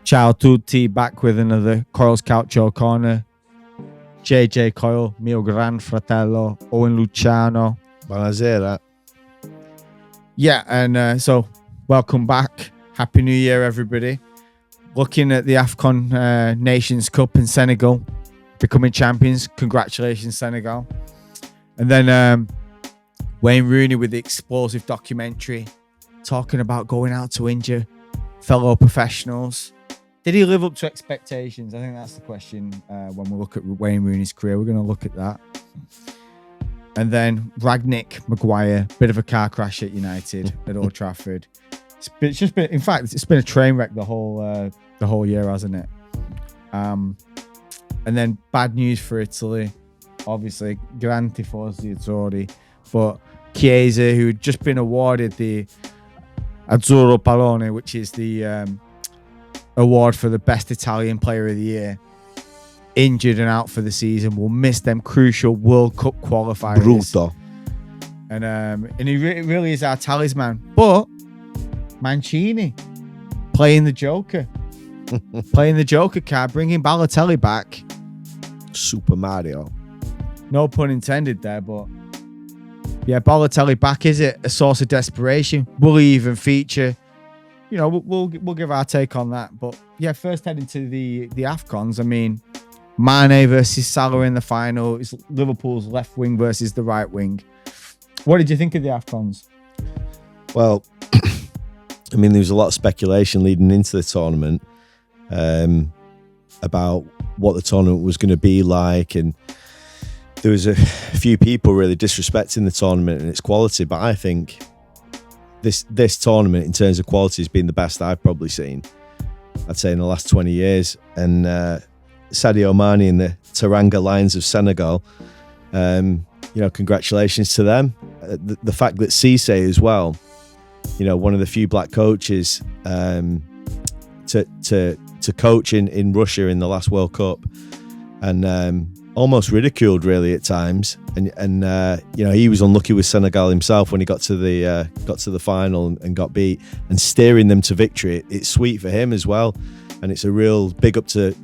Ciao tutti, back with another Coyles Calcio Corner. JJ Coyle, mio gran fratello, Owen Luciano. Buonasera. Yeah, and so welcome back. Happy New Year, everybody. Looking at the AFCON Nations Cup in Senegal, becoming champions. Congratulations, Senegal. And then Wayne Rooney with the explosive documentary talking about going out to injure fellow professionals. Did he live up to expectations? I think that's the question when we look at Wayne Rooney's career. We're going to look at that. And then Rangnick, Maguire, bit of a car crash at United at Old Trafford. It's just been, in fact, it's been a train wreck the whole year, hasn't it? And then bad news for Italy. Obviously, Gran Tifosi Azzurri, but Chiesa, who had just been awarded the Azzurro Pallone, which is the award for the best Italian player of the year, injured and out for the season, will miss them crucial World Cup qualifiers. Brutto. And he really is our talisman. But Mancini playing the Joker, playing the Joker card, bringing Balotelli back. Super Mario. No pun intended there, but yeah, Balotelli back. Is it a source of desperation? Will he even feature? You know, we'll give our take on that. But yeah, first heading to the AFCONs. I mean, Mane versus Salah in the final. It's Liverpool's left wing versus the right wing. What did you think of the AFCONs? Well, I mean, there was a lot of speculation leading into the tournament about what the tournament was going to be like, and there was a few people really disrespecting the tournament and its quality. But I think this tournament, in terms of quality, has been the best I've probably seen, I'd say, in the last 20 years. And Sadio Mane and the Teranga Lions of Senegal, congratulations to them. The fact that CCC as well, one of the few black coaches to coach in Russia in the last World Cup, and almost ridiculed really at times, and he was unlucky with Senegal himself when he got to the final and got beat, and steering them to victory. It's sweet for him as well, and it's a real big up to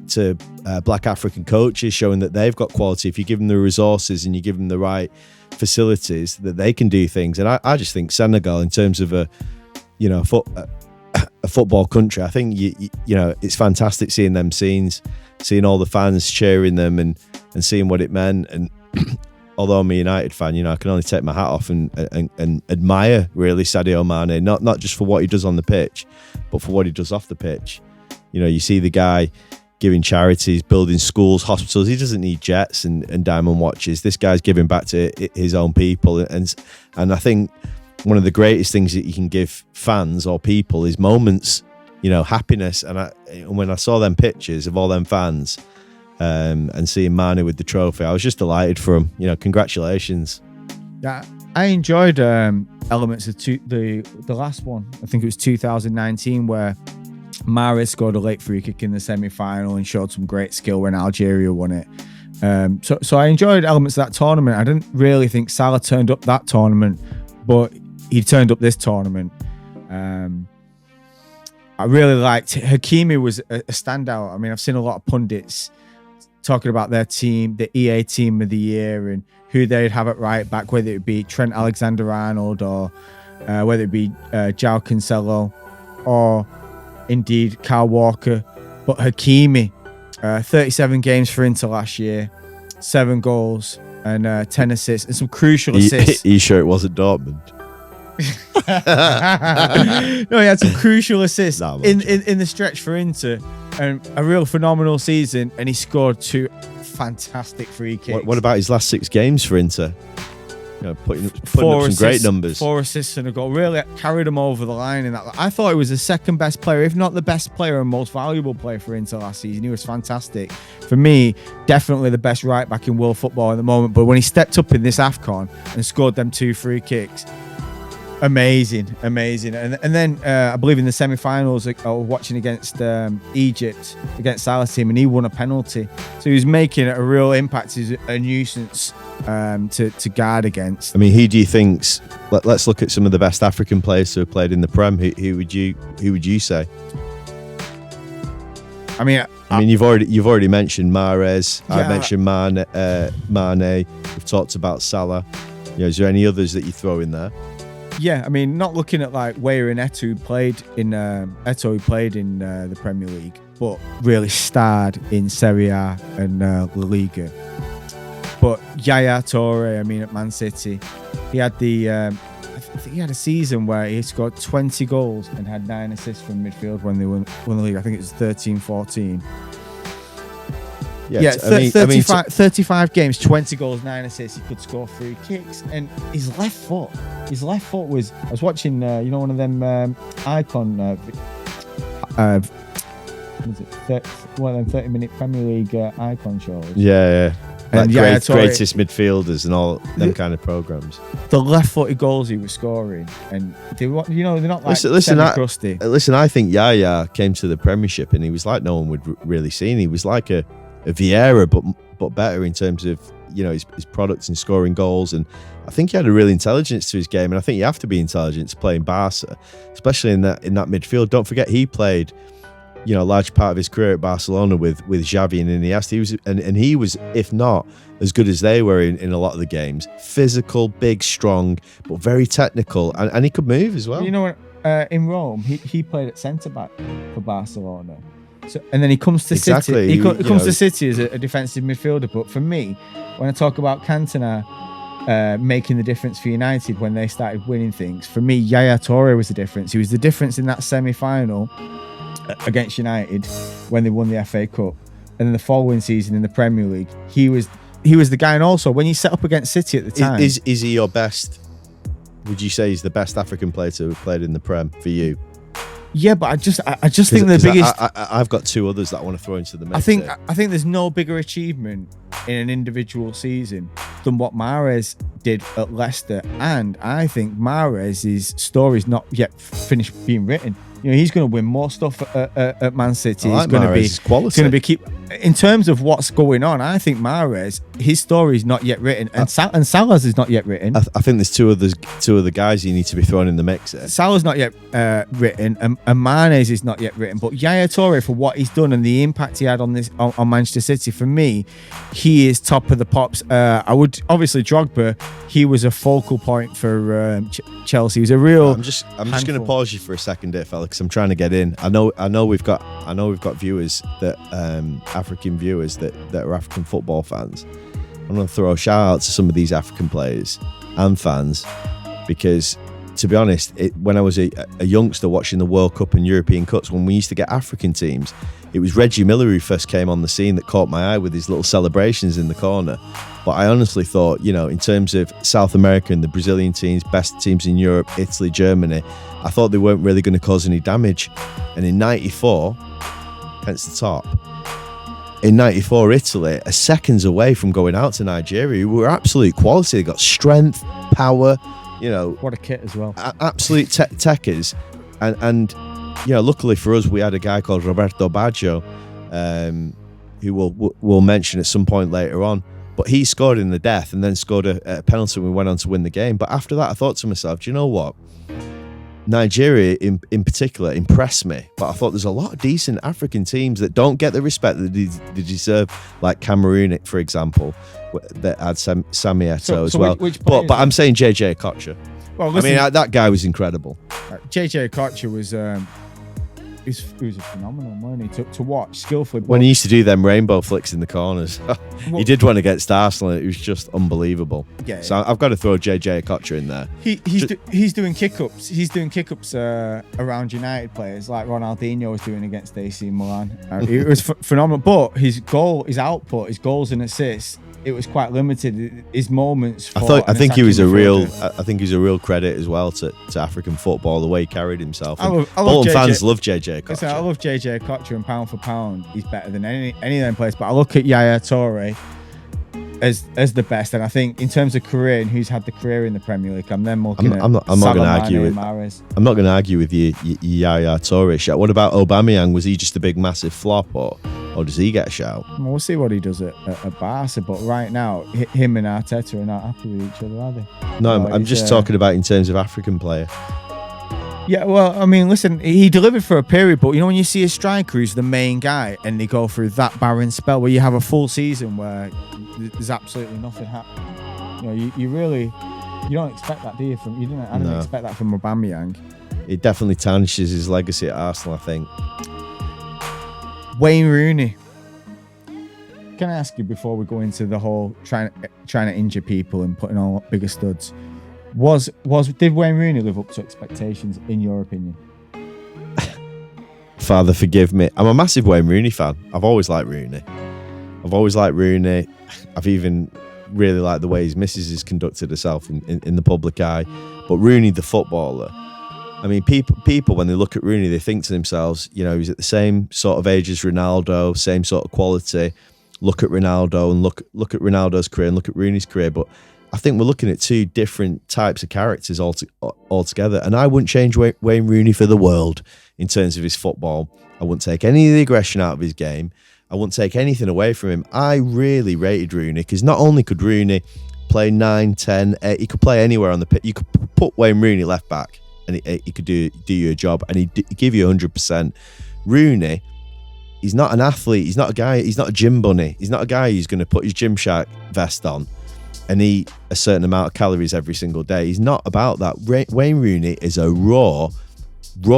black African coaches, showing that they've got quality. If you give them the resources and you give them the right facilities, that they can do things. And I just think Senegal, in terms of a football country, I think it's fantastic seeing them scenes, seeing all the fans cheering them and seeing what it meant. And although I'm a United fan, I can only take my hat off and admire really Sadio Mane, not just for what he does on the pitch, but for what he does off the pitch. You see the guy giving charities, building schools, hospitals. He doesn't need jets and diamond watches. This guy's giving back to his own people, and I think one of the greatest things that you can give fans or people is moments, happiness. And when I saw them pictures of all them fans and seeing Mane with the trophy, I was just delighted for him. Congratulations. Yeah, I enjoyed elements of the last one. I think it was 2019 where Mahrez scored a late free kick in the semi-final and showed some great skill when Algeria won it. So I enjoyed elements of that tournament. I didn't really think Salah turned up that tournament, but he turned up this tournament. I really liked Hakimi. Was a standout. I mean, I've seen a lot of pundits talking about their team, the EA team of the year, and who they'd have at right back, whether it be Trent Alexander-Arnold or whether it be João Cancelo or indeed Kyle Walker. But Hakimi, 37 games for Inter last year, 7 goals and 10 assists and some crucial assists. Are you sure it wasn't Dortmund? No, he had some crucial assists in the stretch for Inter, and a real phenomenal season, and he scored 2 fantastic free kicks. What about his last 6 games for Inter? Putting up some great numbers. 4 assists and a goal. Really carried him over the line in that. I thought he was the second best player, if not the best player and most valuable player for Inter last season. He was fantastic. For me, definitely the best right back in world football at the moment. But when he stepped up in this AFCON and scored them 2 free kicks, amazing. And then I believe in the semi-finals, I was watching against Egypt, against Salah's team, and he won a penalty. So he was making a real impact. He's a nuisance to guard against. I mean, who do you think's? Let's look at some of the best African players who have played in the Prem. Who would you say? I mean, you've already mentioned Mahrez. Yeah. I mentioned Mane. We've talked about Salah. Is there any others that you throw in there? Yeah, I mean, not looking at like Weah and Eto'o who played in the Premier League, but really starred in Serie A and La Liga. But Yaya Toure, I mean, at Man City, he had I think he had a season where he scored 20 goals and had 9 assists from midfield when they won the league. I think it was 13-14. Yeah, 35 games, 20 goals, 9 assists. He could score 3 kicks. And his left foot was... I was watching, one of them Icon... one of them 30-minute Premier League Icon shows. Yeah. And like greatest midfielders and all them kind of programs. The left-footed goals he was scoring, and they're not like semi-crusty. Listen, I think Yaya came to the Premiership and he was like no one would really seen. He was like a Vieira, but better in terms of his products and scoring goals. And I think he had a real intelligence to his game. And I think you have to be intelligent to play in Barca, especially in that midfield. Don't forget he played a large part of his career at Barcelona with Xavi and Iniesta. He was, if not as good as they were in a lot of the games, physical, big, strong, but very technical, and he could move as well. In Rome, he played at centre back for Barcelona. So, and then he comes to City. He comes to City as a defensive midfielder. But for me, when I talk about Cantona making the difference for United when they started winning things, for me, Yaya Toure was the difference. He was the difference in that semi-final against United when they won the FA Cup, and then the following season in the Premier League, he was the guy. And also, when you set up against City at the time, is he your best? Would you say he's the best African player to have played in the Prem for you? Yeah, but I just think the biggest. I've got 2 others that I want to throw into the mix. I think there's no bigger achievement in an individual season than what Mahrez did at Leicester, and I think Mahrez's story is not yet finished being written. He's going to win more stuff at Man City. He's going to be keep in terms of what's going on. I think Mahrez, his story is not yet written, and Salah's is not yet written. I think there's two other guys you need to be thrown in the mix there. Salah's not yet written, and Mane's is not yet written. But Yaya Toure, for what he's done and the impact he had on Manchester City, for me, he is top of the pops. I would obviously Drogba. He was a focal point for Chelsea. He was a real. I'm just going to pause you for a second, there, fella, because I'm trying to get in. I know we've got viewers that African viewers that are African football fans. I'm going to throw a shout out to some of these African players and fans, because to be honest, when I was a youngster watching the World Cup and European Cups, when we used to get African teams, it was Reggie Miller who first came on the scene that caught my eye with his little celebrations in the corner. But I honestly thought, in terms of South America and the Brazilian teams, best teams in Europe, Italy, Germany, I thought they weren't really going to cause any damage. And in 94, hence the top, in 94, Italy are seconds away from going out to Nigeria, who were absolute quality. They got strength, power, what a kit as well. Absolute techers. And luckily for us, we had a guy called Roberto Baggio, who we'll mention at some point later on. But he scored in the death and then scored a penalty and we went on to win the game. But after that, I thought to myself, do you know what? Nigeria in particular impressed me, but I thought there's a lot of decent African teams that don't get the respect that they deserve, like Cameroon, for example, that had Sami Eto'o as well. But I'm saying JJ Okocha. Well, listen, I mean, that guy was incredible. JJ Okocha was he was a phenomenal, wasn't he? To watch skillfully. When he used to do them rainbow flicks in the corners, he did one against Arsenal. It was just unbelievable. Yeah. So I've got to throw JJ Okocha in there. He's doing kick-ups. He's doing kick-ups around United players, like Ronaldinho was doing against AC Milan. It was phenomenal. But his output, his goals and assists, it was quite limited. His moments. I think he was a real credit as well to African football, the way he carried himself. Bolton fans love JJ Okocha. I love JJ Okocha, and pound for pound, he's better than any of them players. But I look at Yaya Toure as the best, and I think in terms of career and who's had the career in the Premier League, I'm then looking at. I'm not going to argue with. I'm not going to argue with you, Yaya Toure. What about Aubameyang? Was he just a big massive flop, or does he get a shout? Well, we'll see what he does at Barca, but right now, him and Arteta are not happy with each other, are they? No, I'm just talking about in terms of African player. Yeah, well, I mean, listen, he delivered for a period, but you know when you see a striker who's the main guy and they go through that barren spell where you have a full season where there's absolutely nothing happening. You know, you don't expect that, do you? I didn't expect that from Aubameyang. It definitely tarnishes his legacy at Arsenal, I think. Wayne Rooney. Can I ask you before we go into the whole trying to injure people and putting on bigger studs? Did Wayne Rooney live up to expectations in your opinion? Father, forgive me. I'm a massive Wayne Rooney fan. I've always liked Rooney. I've even really liked the way his missus has conducted herself in the public eye. But Rooney, the footballer, I mean, people when they look at Rooney, they think to themselves, you know, he's at the same sort of age as Ronaldo, same sort of quality. Look at Ronaldo and look at Ronaldo's career and look at Rooney's career. But I think we're looking at two different types of characters altogether. And I wouldn't change Wayne Rooney for the world in terms of his football. I wouldn't take any of the aggression out of his game. I wouldn't take anything away from him. I really rated Rooney because not only could Rooney play 9, 10, 8, he could play anywhere on the pitch. You could put Wayne Rooney left back and he could do you a job and he'd give you 100%. Rooney, he's not an athlete. He's not a guy. He's not a gym bunny. He's not a guy who's going to put his Gymshark vest on and eat a certain amount of calories every single day. He's not about that. Wayne Rooney is a raw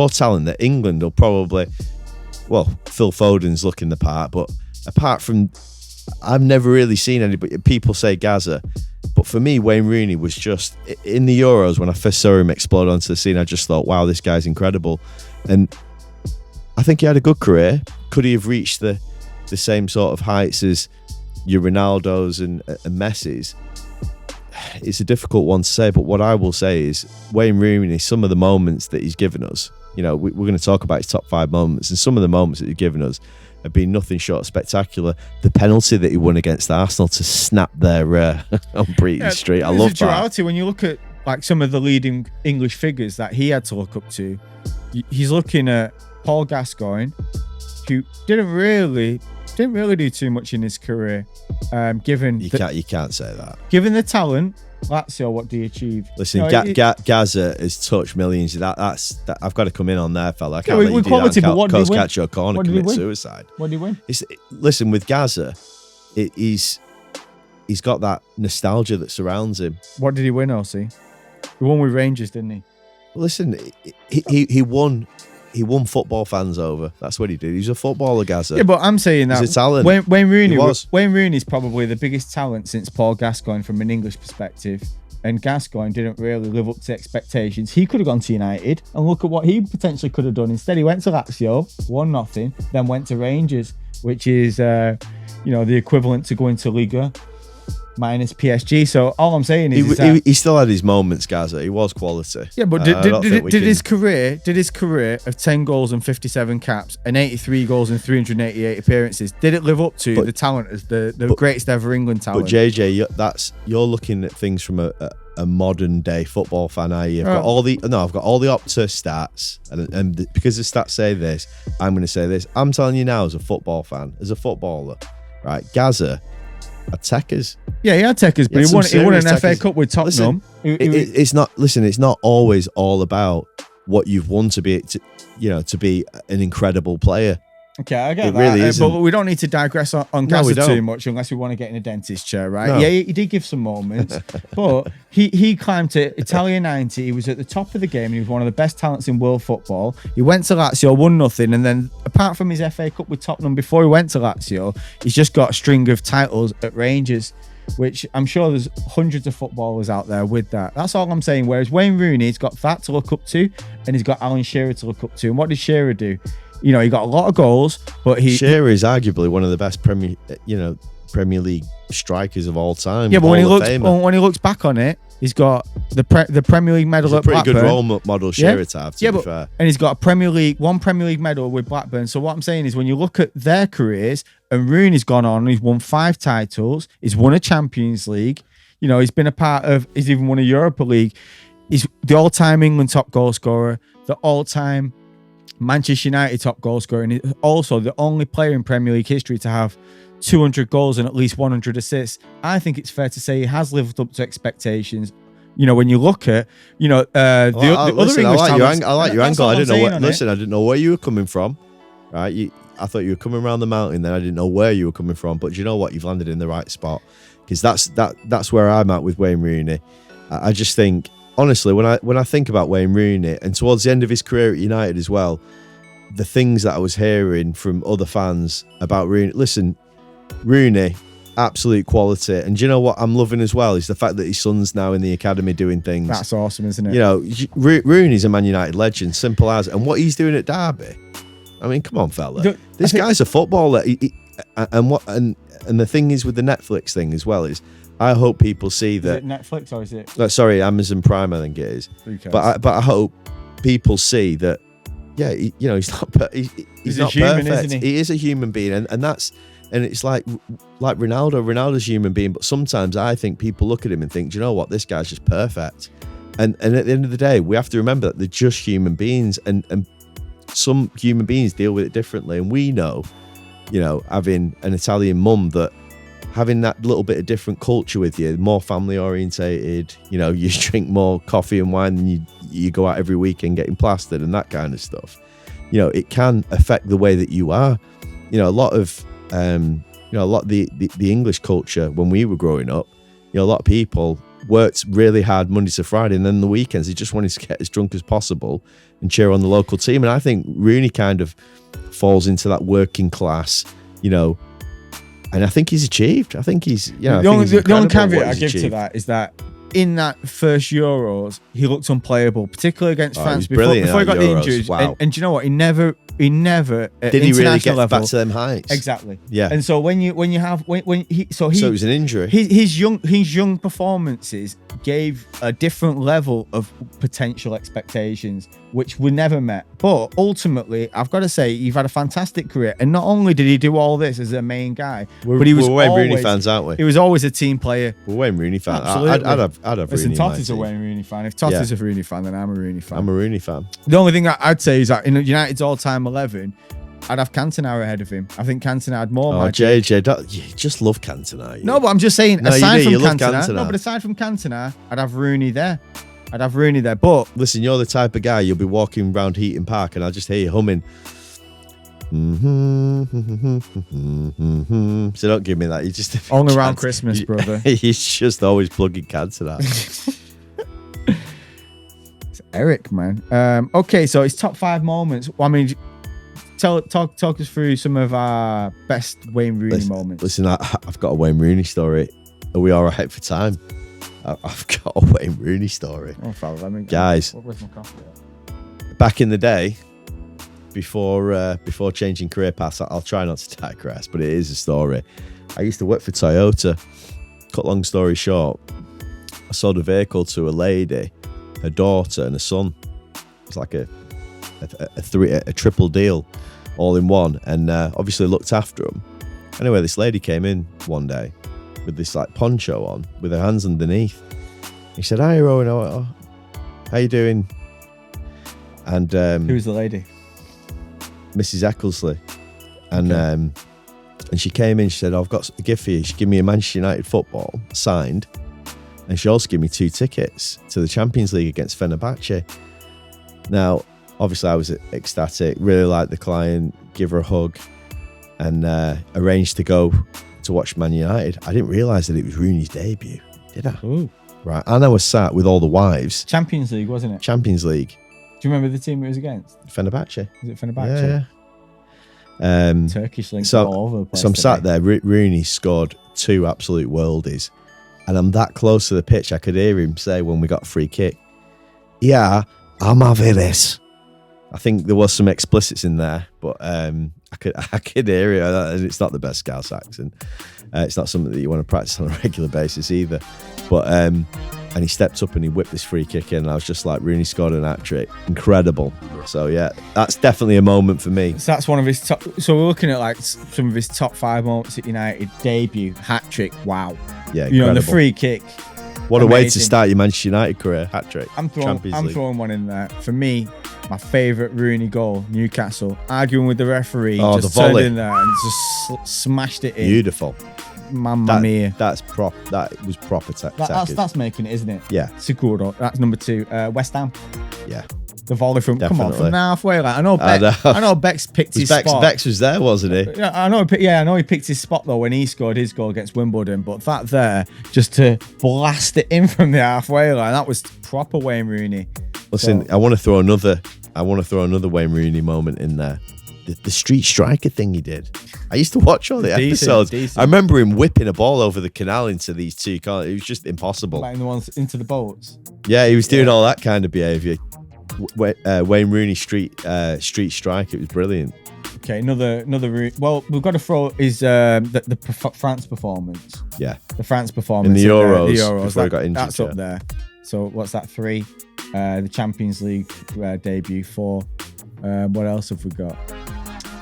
talent that England will probably, well, Phil Foden's looking the part, but apart from, I've never really seen anybody, people say Gaza, but for me, Wayne Rooney was just, in the Euros, when I first saw him explode onto the scene, I just thought, wow, this guy's incredible. And I think he had a good career. Could he have reached the same sort of heights as your Ronaldos and Messi's? It's a difficult one to say, but what I will say is Wayne Rooney, some of the moments that he's given us, you know, we're going to talk about his top 5 moments, and some of the moments that he's given us have been nothing short of spectacular. The penalty that he won against Arsenal to snap their on Breathing Street, I love that. Duality when you look at like some of the leading English figures that he had to look up to. He's looking at Paul Gascoigne, who didn't really do too much in his career. Given you can't say that. Given the talent, Lazio, what do you achieve? Listen, Gaza has touched millions. That's I've got to come in on there, fella. I can't let you do quality, that. Coyles Calcio Corner commit suicide. What did he win? Listen, with Gaza, he's got that nostalgia that surrounds him. What did he win, OC? He won with Rangers, didn't he? Listen, he won. He won football fans over. That's what he did. He's a footballer, Gaza. Yeah, but I'm saying that he's a talent. Wayne Rooney's probably the biggest talent since Paul Gascoigne from an English perspective. And Gascoigne didn't really live up to expectations. He could have gone to United and look at what he potentially could have done. Instead, he went to Lazio, 1-0, then went to Rangers, which is the equivalent to going to Liga minus PSG. So all I'm saying is he still had his moments, Gaza. He was quality. Yeah, but did his career of 10 goals and 57 caps and 83 goals and 388 appearances, did it live up to the talent as the greatest ever England talent? But JJ, you're looking at things from a modern day football fan. I've got all the Opta stats, and because the stats say this, I'm going to say this. I'm telling you now, as a football fan, as a footballer, right? Gaza had techers. Yeah, he had techers, but he won an FA Cup with Tottenham. Listen, it's not always all about what you've won to be an incredible player. Okay, I get that. Really isn't. But we don't need to digress on Gaza too much unless we want to get in a dentist chair, right? No. Yeah, he did give some moments, but he climbed to Italia 90. He was at the top of the game. And he was one of the best talents in world football. He went to Lazio, 1-0, and then apart from his FA Cup with Tottenham before he went to Lazio, he's just got a string of titles at Rangers, which I'm sure there's hundreds of footballers out there with that. That's all I'm saying. Whereas Wayne Rooney's got that to look up to, and he's got Alan Shearer to look up to. And what did Shearer do? You know, he got a lot of goals, but Shearer is arguably one of the best Premier League strikers of all time. Yeah, but when he looks back on it, he's got the Premier League medal at Blackburn. Pretty good role model, Shearer to have. To be fair, and he's got one Premier League medal with Blackburn. So what I'm saying is, when you look at their careers, and Rooney's gone on, he's won 5 titles, he's won a Champions League. You know, he's even won a Europa League. He's the all-time England top goal scorer, the all-time Manchester United top goal scorer, and he's also the only player in Premier League history to have 200 goals and at least 100 assists. I think it's fair to say he has lived up to expectations when you look at, the other English talents. I like your That's angle. all I I'm didn't know. saying on it. Listen, I didn't know where you were coming from. Right? I thought you were coming around the mountain. Then I didn't know where you were coming from. But you know what? You've landed in the right spot, because that's where I'm at with Wayne Rooney. I just think, honestly, when I think about Wayne Rooney, and towards the end of his career at United as well, the things that I was hearing from other fans about Rooney. Listen, Rooney, absolute quality. And do you know what I'm loving as well is the fact that his son's now in the academy doing things. That's awesome, isn't it? Rooney's a Man United legend, simple as. And what he's doing at Derby, I mean, come on, fella. This guy's a footballer. And the thing is with the Netflix thing as well is, I hope people see that. Is it Netflix or is it? Sorry, Amazon Prime, I think it is. But I hope people see that. Yeah, he's not. He's not human, perfect. isn't he? He is a human being, and it's like Ronaldo. Ronaldo's a human being, but sometimes I think people look at him and think, do you know what, this guy's just perfect. And at the end of the day, we have to remember that they're just human beings, and some human beings deal with it differently. And we know, having an Italian mum, that having that little bit of different culture with you, more family orientated, you drink more coffee and wine than you go out every weekend getting plastered and that kind of stuff. It can affect the way that you are. A lot of the English culture when we were growing up, a lot of people worked really hard Monday to Friday, and then the weekends they just wanted to get as drunk as possible and cheer on the local team. And I think Rooney kind of falls into that working class, and I think he's achieved. I think he's, the only caveat I give to that is that in that first Euros, he looked unplayable, particularly against France before he got the injuries. Wow. And do you know what? He never at did he really get level, back to them heights? Exactly. Yeah. And so when he so it was an injury. His young performances gave a different level of potential expectations, which were never met. But ultimately, I've got to say, you've had a fantastic career, and not only did he do all this as a main guy, but he was Wayne Rooney fans, aren't we? He was always a team player. We're Wayne Rooney fans. Absolutely. I'd have Listen, Rooney. Totti's a Wayne Rooney fan. If Totti's a Rooney fan, then I'm a Rooney fan. I'm a Rooney fan. The only thing I'd say is that in United's all-time 11, I'd have Cantona ahead of him. I think Cantona had more magic. JJ, you just love Cantona. No, but I'm just saying, No, aside you from love Cantona, Cantona. no, but aside from Cantona, I'd have Rooney there. But listen, you're the type of guy you'll be walking around Heaton Park and I'll just hear you humming. So don't give me that. You just only around Christmas, brother. He's just always plugging Cantona. It's Eric, man. Okay, so it's top 5 moments. I mean, talk us through some of our best Wayne Rooney moments. Listen, I've got a Wayne Rooney story. Are we all right for time? I've got a Wayne Rooney story. Oh, fella, guys, where's my coffee at? Back in the day, before changing career paths, I'll try not to digress, but it is a story. I used to work for Toyota. Cut long story short, I sold a vehicle to a lady, her daughter, and a son. It was like a triple deal, all in one, and obviously looked after them. Anyway, this lady came in one day with this like poncho on, with her hands underneath. He said, "Hi, Rowan. How you doing?" And who was the lady? Mrs. Ecclesley. And and she came in. She said, "I've got a gift for you." She gave me a Manchester United football signed, and she also gave me 2 tickets to the Champions League against Fenerbahce. Now, obviously, I was ecstatic. Really liked the client. Give her a hug, and arranged to go to watch Man United. I didn't realise that it was Rooney's debut, did I? Ooh. Right, and I was sat with all the wives. Champions League, wasn't it? Champions League. Do you remember the team it was against? Fenerbahce. Was it Fenerbahce? Yeah. Turkish links all over the place. So I'm sat there. Rooney scored 2 absolute worldies, and I'm that close to the pitch. I could hear him say when we got a free kick, "Yeah, I'm having this." I think there was some explicits in there, but I could hear it, and it's not the best Scouse accent. It's not something that you want to practice on a regular basis either. But and he stepped up and he whipped this free kick in, and I was just like, Rooney scored an hat-trick. Incredible. So yeah, that's definitely a moment for me. So that's one of his top. So we're looking at like some of his top 5 moments at United. Debut, hat-trick, wow. Yeah, incredible. And the free kick. What amazing. A way to start your Manchester United career, hat-trick. I'm throwing one in there. For me, my favourite Rooney goal, Newcastle. Arguing with the referee, just the volley. turned in there and just smashed it in. Beautiful. Mamma mia. That was proper tactic. That's making it, isn't it? Yeah. Seguro. That's number 2. West Ham. Yeah. The volley from Definitely. from the halfway line. I know Bex picked his spot. Bex was there, wasn't he? Yeah, I know he picked his spot though when he scored his goal against Wimbledon. But that there, just to blast it in from the halfway line, that was proper Wayne Rooney. Listen, I want to throw another Wayne Rooney moment in there. The street striker thing he did. I used to watch all the episodes. Decent. I remember him whipping a ball over the canal into these 2 corners. It was just impossible. Like the ones into the boats. Yeah, he was doing all that kind of behaviour. Wayne Rooney street strike. It was brilliant. Okay, another. Well, we've got to throw his the France performance. Yeah, the France performance in the Euros. The Euros Before he got injured. That's up there. So what's that? 3. The Champions League debut. 4. What else have we got?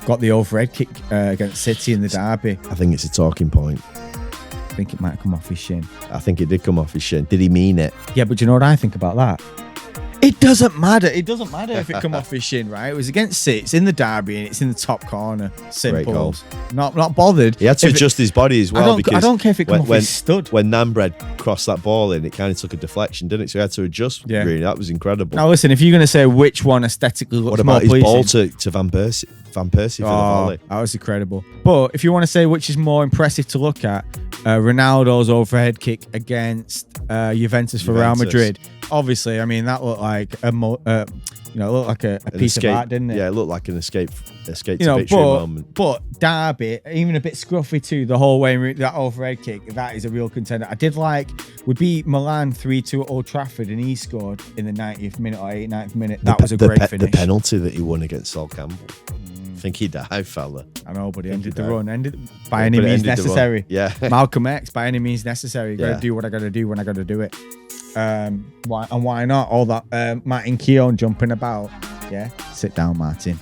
Got the overhead kick against City in the derby. I think it's a talking point. I think it might come off his shin. I think it did come off his shin. Did he mean it? Yeah, but you know what I think about that? It doesn't matter. It doesn't matter if it come off his shin, right? It was against City. It's in the derby and it's in the top corner. Simple. Not bothered. He had to adjust his body as well. I don't care if it come off his stud. When Nambred crossed that ball in, it kind of took a deflection, didn't it? So he had to adjust. Yeah. Really, that was incredible. Now listen, if you're going to say which one aesthetically looks more pleasing, what about his ball to Van Persie for the volley? That was incredible. But if you want to say which is more impressive to look at, Ronaldo's overhead kick against Juventus for Real Madrid. Obviously, I mean that looked like a piece of art, didn't it? Yeah, it looked like an escape to victory moment. But Derby, even a bit scruffy too. The whole way that overhead kick, that is a real contender. I did like we beat Milan 3-2 at Old Trafford, and he scored in the 90th minute or 89th minute. That was a great finish. The penalty that he won against Sol Campbell. I think he died, fella. I know, but he ended the run. Ended by any means necessary. Yeah. Malcolm X, by any means necessary. Got to do what I got to do when I got to do it. Why not? All that Martin Keown jumping about. Yeah, sit down, Martin.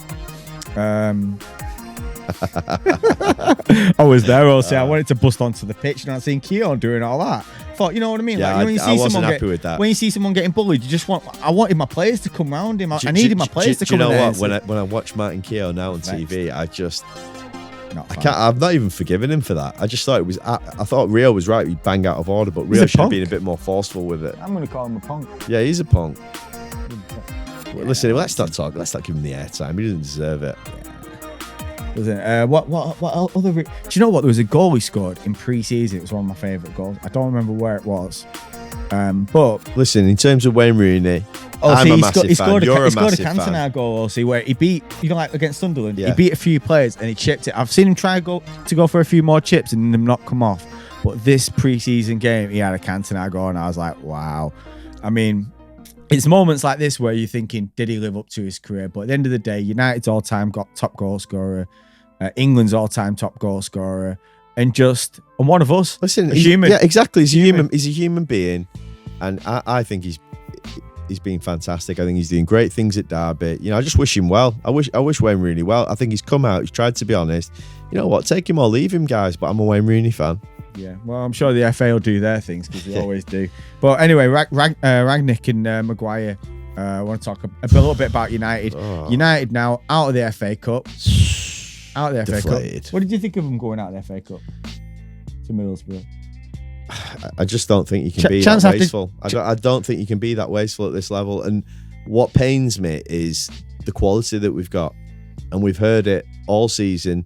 I was there also. I wanted to bust onto the pitch and I seen Keown doing all that. Thought, you know what I mean? Yeah, like, when you see I wasn't happy with that. When you see someone getting bullied, you just want. I wanted my players to come round him. I needed my players to come. Do you know in what? When I watch Martin Keown now on TV, I can't. I've not even forgiven him for that. I just thought it was. I thought Rio was right. He'd bang out of order, but Rio should have been a bit more forceful with it. I'm going to call him a punk. Yeah, he's a punk. Well, listen, let's not talk. Let's not give him the airtime. He doesn't deserve it. Listen, what other? Do you know what? There was a goal he scored in pre-season. It was one of my favourite goals. I don't remember where it was. But listen, in terms of Wayne Rooney, I'm a massive fan. You're a massive fan. He scored a Cantona goal, also, where he beat, like against Sunderland, yeah. He beat a few players and he chipped it. I've seen him try to go for a few more chips and them not come off. But this pre-season game, he had a Cantona goal and I was like, wow. I mean, it's moments like this where you're thinking, did he live up to his career? But at the end of the day, United's all-time top goal scorer, England's all-time top goal scorer, and one of us. Listen, a human. Yeah, exactly. He's a human being, and I think he's been fantastic. I think he's doing great things at Derby. You know, I just wish him well. I wish Wayne Rooney well. I think he's come out. He's tried to be honest. You know what? Take him or leave him, guys. But I'm a Wayne Rooney fan. Yeah, well, I'm sure the FA will do their things because they always do. But anyway, Rangnick and Maguire. I want to talk a little bit about United. Oh. United now out of the FA Cup. Out of the Deflated. FA Cup. What did you think of them going out of the FA Cup to Middlesbrough? I just don't think you can be that wasteful. I don't think you can be that wasteful at this level. And what pains me is the quality that we've got. And we've heard it all season.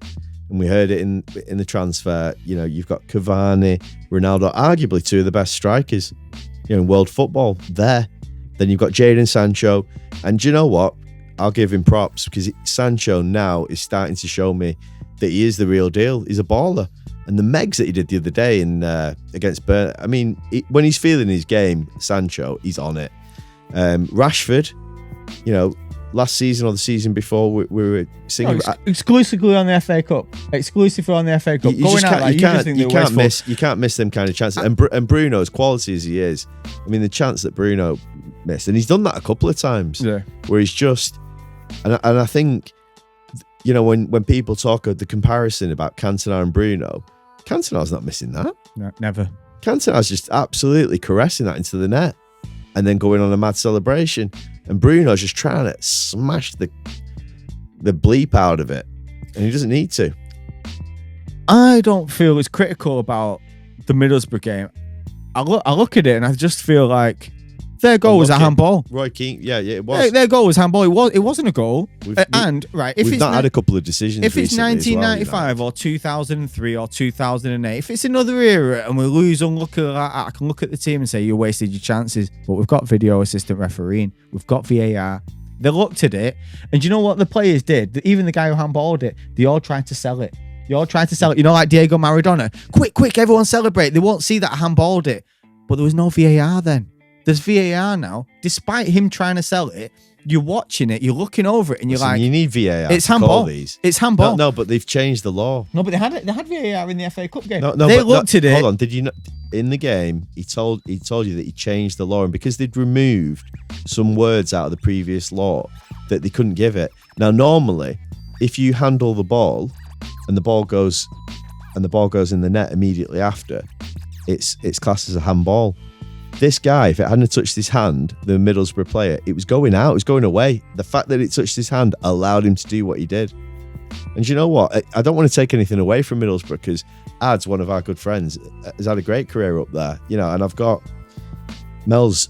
And we heard it in the transfer. You know, you've got Cavani, Ronaldo, arguably two of the best strikers, in world football there. Then you've got Jadon Sancho. And do you know what? I'll give him props because Sancho now is starting to show me that he is the real deal. He's a baller. And the megs that he did the other day against Burnley, I mean, when he's feeling his game, Sancho, he's on it. Rashford, last season or the season before, we were singing exclusively on the FA Cup. Exclusively on the FA Cup. You can't miss them kind of chances. And Bruno, as quality as he is, I mean, the chance that Bruno missed, and he's done that a couple of times, where he's just, and I think, when people talk of the comparison about Cantona and Bruno, Cantona's not missing that. No, never. Cantona's just absolutely caressing that into the net and then going on a mad celebration. And Bruno's just trying to smash the bleep out of it. And he doesn't need to. I don't feel as critical about the Middlesbrough game. I look at it and I just feel like their goal was a handball. Roy Keane, yeah, it was. Their goal was handball. It wasn't a goal. If we've not had a couple of decisions. If it's 1995 or 2003 or 2008, if it's another era and we lose unlucky like that, I can look at the team and say you wasted your chances. But we've got video assistant refereeing. We've got VAR. They looked at it, and do you know what the players did? Even the guy who handballed it, they all tried to sell it. You know, like Diego Maradona. Quick, everyone celebrate. They won't see that I handballed it. But there was no VAR then. There's VAR now. Despite him trying to sell it, you're watching it, you're looking over it, and you're like, you need VAR. It's handball. It's handball. No, but they've changed the law. No, but they had VAR in the FA Cup game. They looked at it. Hold on, did you know in the game he told you that he changed the law, and because they'd removed some words out of the previous law that they couldn't give it. Now normally, if you handle the ball and the ball goes in the net immediately after, it's classed as a handball. This guy, if it hadn't touched his hand, the Middlesbrough player, it was going out, it was going away. The fact that it touched his hand allowed him to do what he did. And you know what? I don't want to take anything away from Middlesbrough, because Ads, one of our good friends, has had a great career up there. You know, and I've got Mel's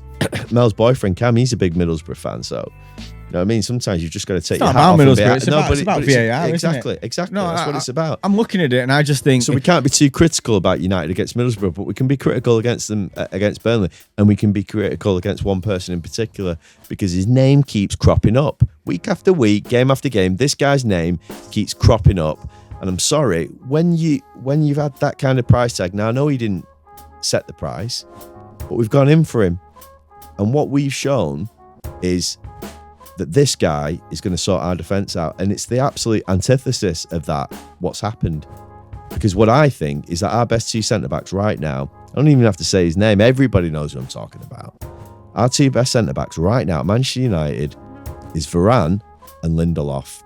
boyfriend, Cam, he's a big Middlesbrough fan, so... You know what I mean? Sometimes you've just got to take your hat off. It's about VAR, exactly, isn't it? Exactly. No, that's what it's about. I'm looking at it and I just think... So we can't be too critical about United against Middlesbrough, but we can be critical against them, against Burnley, and we can be critical against one person in particular, because his name keeps cropping up. Week after week, game after game, this guy's name keeps cropping up. And I'm sorry, when you've had that kind of price tag, now I know he didn't set the price, but we've gone in for him. And what we've shown is that this guy is going to sort our defence out. And it's the absolute antithesis of that, what's happened. Because what I think is that our best two centre-backs right now, I don't even have to say his name, everybody knows who I'm talking about. Our two best centre-backs right now at Manchester United is Varane and Lindelof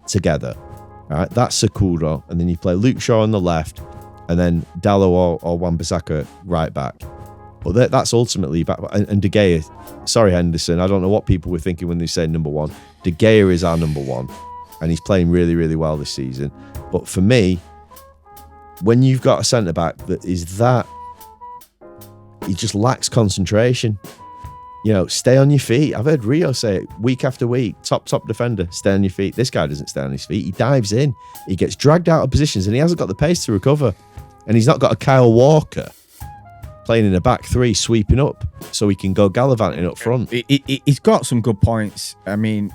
together. All right, that's Sakura. And then you play Luke Shaw on the left, and then Dalot or Wan-Bissaka right back. But that's ultimately back. And De Gea, sorry Henderson, I don't know what people were thinking when they said number one. De Gea is our number one, and he's playing really, really well this season. But for me, when you've got a centre-back that is that, he just lacks concentration. You know, stay on your feet. I've heard Rio say it week after week. Top defender, stay on your feet. This guy doesn't stay on his feet. He dives in. He gets dragged out of positions, and he hasn't got the pace to recover. And he's not got a Kyle Walker playing in a back three, sweeping up, so he can go gallivanting up front. He's got some good points. I mean,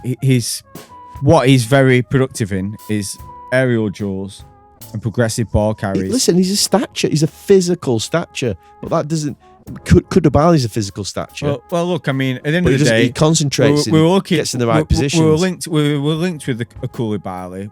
what he's very productive in is aerial duels and progressive ball carries. Listen, he's a physical stature, but that doesn't... Koulibaly's a physical stature. Well, look, I mean, at the end of the day, he concentrates and gets in the right positions. We're linked with a Koulibaly.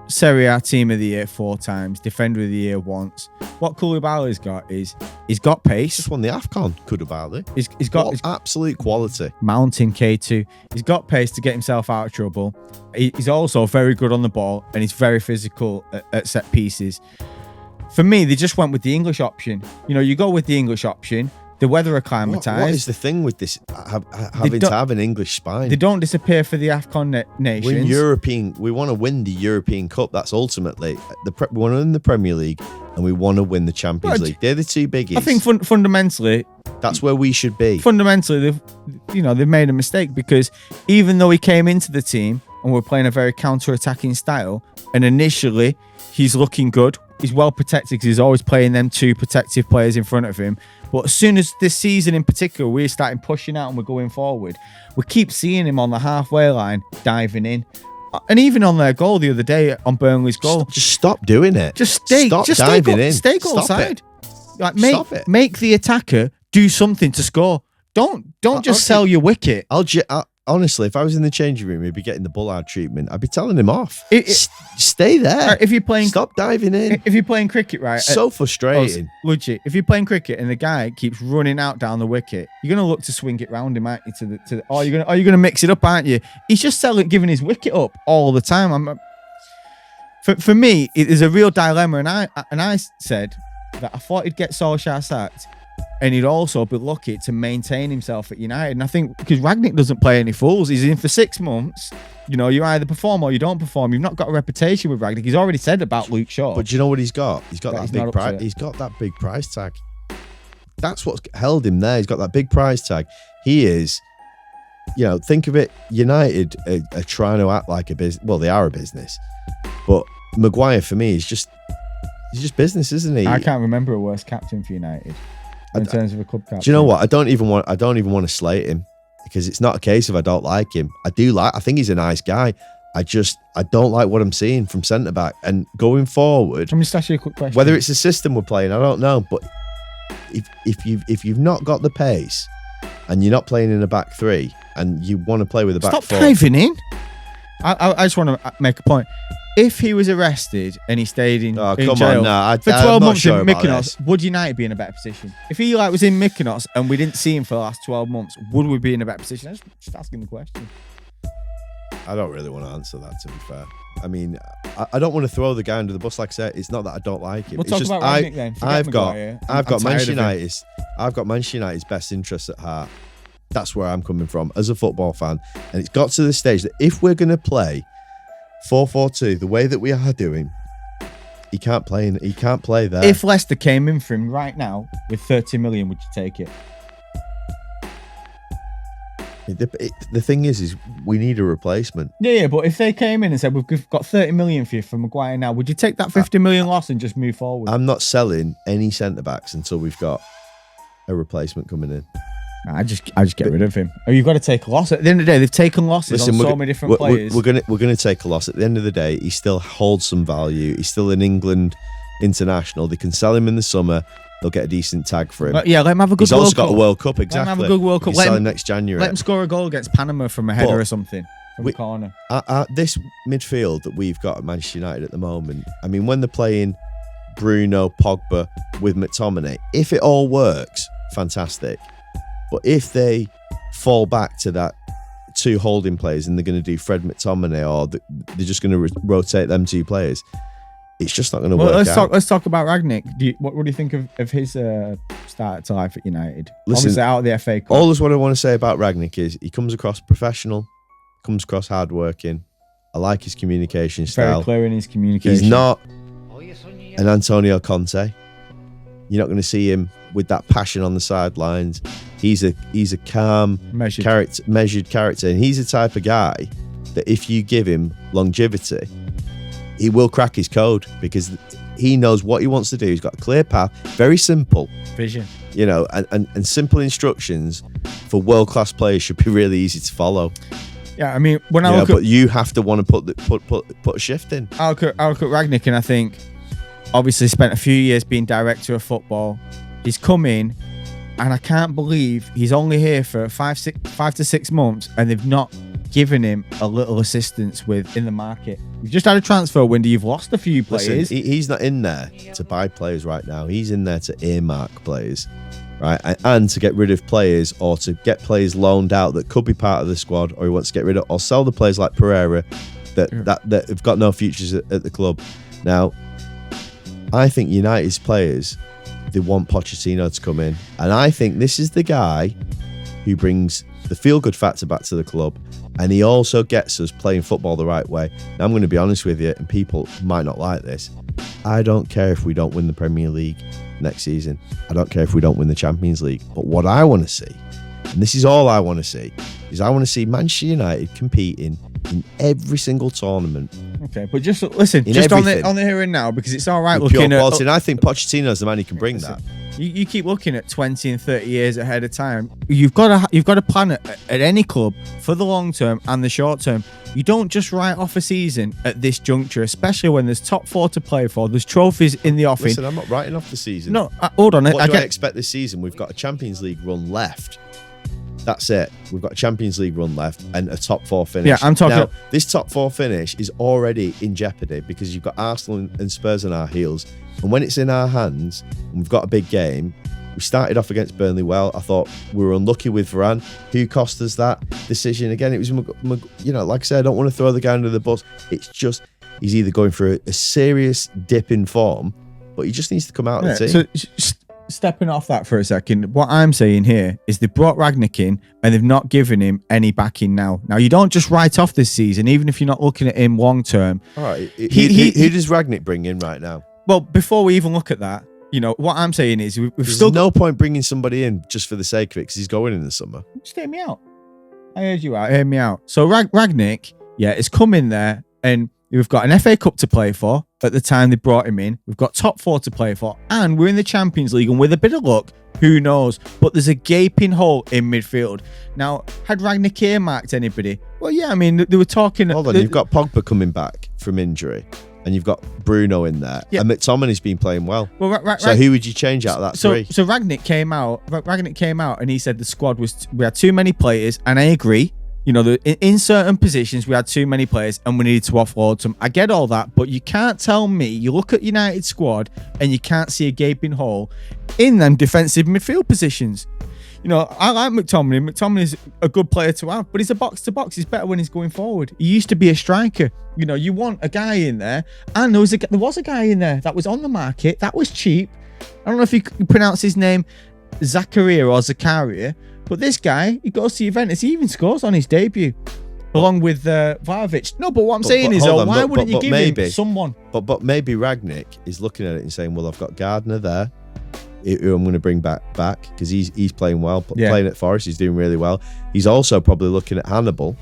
Serie A Team of the Year 4 times, Defender of the Year once. What Koulibaly's got is he's got pace. Just won the AFCON, Koulibaly. He's got absolute quality. Mountain K2. He's got pace to get himself out of trouble. He's also very good on the ball, and he's very physical at set pieces. For me, they just went with the English option. You know, you go with the English option. The weather acclimatized. What is the thing with this? Having to have an English spine. They don't disappear for the AFCON nations. We're European. We want to win the European Cup. That's ultimately we want to win the Premier League, and we want to win the Champions League. They're the two biggies. I think fundamentally, that's where we should be. Fundamentally, they've made a mistake, because even though he came into the team and we're playing a very counter-attacking style, and initially he's looking good. He's well protected because he's always playing them two protective players in front of him. But as soon as this season in particular, we're starting pushing out and we're going forward, we keep seeing him on the halfway line, diving in. And even on their goal the other day, on Burnley's goal. Just stop doing it. Stay goal side. Like, make the attacker do something to score. Don't just sell your wicket. Honestly, if I was in the changing room, he'd be getting the Bullard treatment. I'd be telling him off. Stay there. Right, if you're playing, stop diving in. If you're playing cricket, right? So frustrating. Legit. If you're playing cricket and the guy keeps running out down the wicket, you're gonna look to swing it round him, aren't you? You're gonna mix it up, aren't you? He's just giving his wicket up all the time. For me, it is a real dilemma, and I said that I thought he'd get Solskjaer sacked and he'd also be lucky to maintain himself at United. And I think because Rangnick doesn't play any fools, he's in for 6 months. You know, you either perform or you don't perform. You've not got a reputation with Rangnick. He's already said about Luke Shaw. But do you know what he's got? He's got that big price. He's got that big price tag. That's what's held him there. He's got that big price tag. He is, you know, think of it. United are trying to act like a business. Well, they are a business, but Maguire for me is just business, isn't he? I can't remember a worse captain for United in terms of a club captain. Do you know what? I don't even want to slate him because it's not a case of I don't like him. I think he's a nice guy. I don't like what I'm seeing from centre back. And going forward, let me just ask you a quick question. Whether it's the system we're playing, I don't know. But if you've not got the pace and you're not playing in a back three and you want to play with a back four, stop diving in. I just want to make a point. If he was arrested and he stayed in jail for 12 months in Mykonos, would United be in a better position? If he was in Mykonos and we didn't see him for the last 12 months, would we be in a better position? I'm just asking the question. I don't really want to answer that, to be fair. I mean, I don't want to throw the guy under the bus. Like I said, it's not that I don't like him. We'll talk about Rangnick then. I've got Manchester United's best interests at heart. That's where I'm coming from as a football fan. And it's got to the stage that if we're going to play 4-4-2 the way that we are doing, he can't play there. If Leicester came in for him right now with 30 million, would you take it? The thing is we need a replacement. Yeah, but if they came in and said, we've got 30 million for you for Maguire now, would you take that 50 million loss and just move forward? I'm not selling any centre-backs until we've got a replacement coming in. I just get rid of him. Oh, you've got to take a loss. At the end of the day, they've taken losses on so many different players. We're gonna take a loss. At the end of the day, he still holds some value. He's still an England international. They can sell him in the summer. They'll get a decent tag for him. Let him have a good He's World also Cup. got a World Cup, exactly. Let him have a good World Cup. Sell him next January. Let him score a goal against Panama from a header or something from a corner. This midfield that we've got at Manchester United at the moment, I mean, when they're playing Bruno, Pogba with McTominay, if it all works, fantastic. But if they fall back to that two holding players and they're going to do Fred McTominay or they're just going to rotate them two players, it's just not going to work out. Let's talk about Rangnick. What do you think of his start to life at United? Listen, obviously out of the FA Cup. All what I want to say about Rangnick is he comes across professional, comes across hardworking. I like his communication style. Very clear in his communication. He's not an Antonio Conte. You're not going to see him with that passion on the sidelines. He's a calm, measured character, and he's the type of guy that if you give him longevity, he will crack his code because he knows what he wants to do. He's got a clear path, very simple vision, you know, and simple instructions for world-class players should be really easy to follow. Yeah, I mean, when I look but you have to want to put a shift in. I look at Rangnick and I think, obviously, spent a few years being director of football. He's come in, and I can't believe he's only here for 5 to 6 months, and they've not given him a little assistance in the market. You've just had a transfer window. You've lost a few players. Listen, he's not in there to buy players right now. He's in there to earmark players, right, and to get rid of players or to get players loaned out that could be part of the squad, or he wants to get rid of or sell the players like Pereira that have got no futures at the club. Now, I think United's players, they want Pochettino to come in. And I think this is the guy who brings the feel-good factor back to the club. And he also gets us playing football the right way. Now, I'm going to be honest with you, and people might not like this. I don't care if we don't win the Premier League next season. I don't care if we don't win the Champions League. But what I want to see, and this is all I want to see, is I want to see Manchester United competing in every single tournament. Okay, but just listen, just on the here and now, because it's all right looking at... And I think Pochettino's the man who can bring that. You keep looking at 20 and 30 years ahead of time. You've got to plan at any club for the long term and the short term. You don't just write off a season at this juncture, especially when there's top 4 to play for. There's trophies in the offing. Listen, I'm not writing off the season. No, hold on. What do I expect this season? We've got a Champions League run left. That's it. We've got a Champions League run left and a top 4 finish. Yeah, I'm talking. Now, this top 4 finish is already in jeopardy because you've got Arsenal and Spurs on our heels. And when it's in our hands and we've got a big game, we started off against Burnley well. I thought we were unlucky with Varane. Who cost us that decision? Again, it was, like I said, I don't want to throw the guy under the bus. It's just he's either going through a serious dip in form, but he just needs to come out of the team. So stepping off that for a second, what I'm saying here is they brought Rangnick in and they've not given him any backing now. Now, you don't just write off this season, even if you're not looking at him long term. All right. Who does Rangnick bring in right now? Well, before we even look at that, you know, what I'm saying is There's no point bringing somebody in just for the sake of it because he's going in the summer. Just hear me out. I heard you out. Hear me out. So Rangnick, has come in there and we've got an FA Cup to play for at the time they brought him in. We've got top 4 to play for. And we're in the Champions League. And with a bit of luck, who knows? But there's a gaping hole in midfield. Now, had Rangnick earmarked anybody? Well, yeah, I mean, they were talking... Hold on, you've got Pogba coming back from injury. And you've got Bruno in there. Yeah. And McTominay's been playing well. So who would you change out of that three? So Rangnick came out and he said the squad we had too many players. And I agree. You know, in certain positions, we had too many players and we needed to offload some. I get all that, but you can't tell me, you look at United squad and you can't see a gaping hole in them defensive midfield positions. You know, I like McTominay. McTominay's a good player to have, but he's a box-to-box. He's better when he's going forward. He used to be a striker. You know, you want a guy in there. And there was a guy in there that was on the market. That was cheap. I don't know if you pronounce his name Zakaria. But this guy, he goes to Juventus. He even scores on his debut, along with Vlahovic. No, but what I'm saying is, why wouldn't you give him someone? But maybe Rangnick is looking at it and saying, well, I've got Gardner there, who I'm going to bring back because he's playing well. Playing at Forest, he's doing really well. He's also probably looking at Hannibal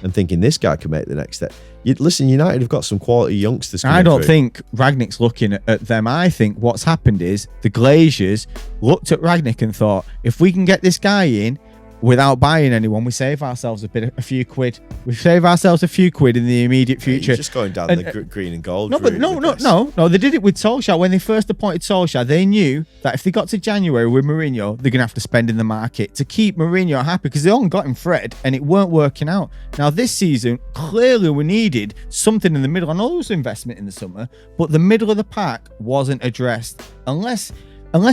and thinking this guy can make the next step. Listen, United have got some quality youngsters. I don't think Rangnick's looking at them. I think what's happened is the Glaziers looked at Rangnick and thought, if we can get this guy in without buying anyone, we save ourselves a few quid. We save ourselves a few quid in the immediate future. You're just going down the green and gold. No, but no. They did it with Solskjaer. When they first appointed Solskjaer, they knew that if they got to January with Mourinho, they're going to have to spend in the market to keep Mourinho happy because they only got him Fred and it weren't working out. Now, this season, clearly we needed something in the middle. I know there was investment in the summer, but the middle of the pack wasn't addressed. Unless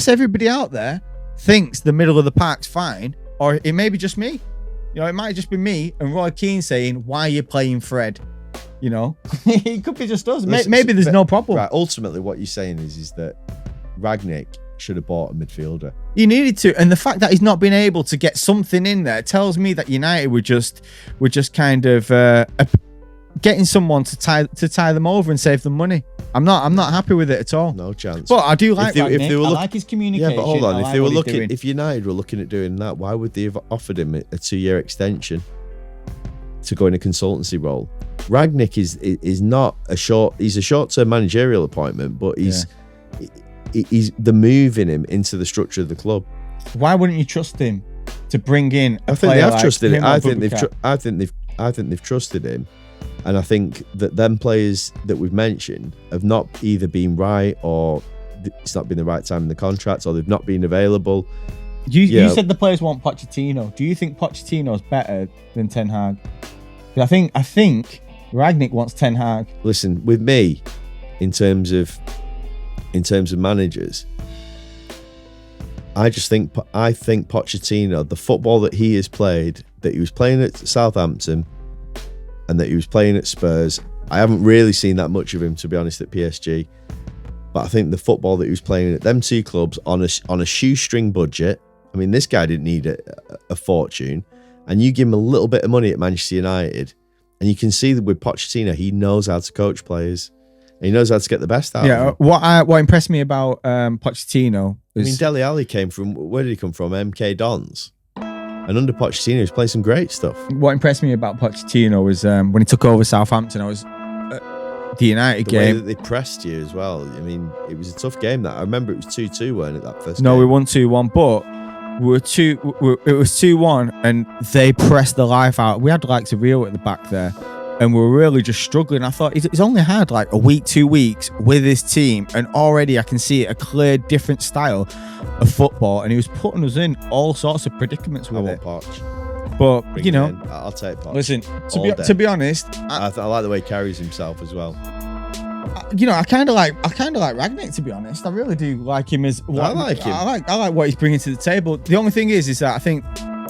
everybody out there thinks the middle of the pack's fine, or it may be just me. You know, it might just be me and Roy Keane saying, why are you playing Fred? You know, it could be just us. Maybe there's no problem. Right, ultimately, what you're saying is that Rangnick should have bought a midfielder. He needed to. And the fact that he's not been able to get something in there tells me that United were just kind of getting someone to tie them over and save them money. I'm not happy with it at all. No chance. But I do like Rangnick. I like his communication. Yeah, but hold on. If United were looking at doing that, why would they have offered him a 2-year extension to go in a consultancy role? Rangnick is not he's a short-term managerial appointment, but he's the move in him into the structure of the club. Why wouldn't you trust him to bring in a player? I think they have trusted him. I think they've trusted him. And I think that them players that we've mentioned have not either been right, or it's not been the right time in the contract, or they've not been available. You said the players want Pochettino. Do you think Pochettino's better than Ten Hag? I think Rangnick wants Ten Hag. Listen, with me, in terms of managers, I think Pochettino, the football that he has played, that he was playing at Southampton and that he was playing at Spurs, I haven't really seen that much of him, to be honest, at PSG. But I think the football that he was playing at them two clubs on a shoestring budget, I mean, this guy didn't need a fortune, and you give him a little bit of money at Manchester United, and you can see that with Pochettino, he knows how to coach players. And he knows how to get the best out of them. What impressed me about Pochettino is... Dele Alli came from... Where did he come from? MK Dons. And under Pochettino, he was playing some great stuff. What impressed me about Pochettino was when he took over Southampton, I was... the United game. The way that they pressed you as well. I mean, it was a tough game. That I remember it was 2-2, weren't it, that first game? No, we won 2-1, but it was 2-1 and they pressed the life out. We had like Rio at the back there and we were really just struggling. I thought he's only had like a week, 2 weeks with his team, and already I can see a clear different style of football, and he was putting us in all sorts of predicaments with it. But bring you know, I'll take Poch. Listen, to be honest, I like the way he carries himself as well. I kind of like Rangnick, to be honest. I really do like him as. I like him. I like what he's bringing to the table. The only thing is that I think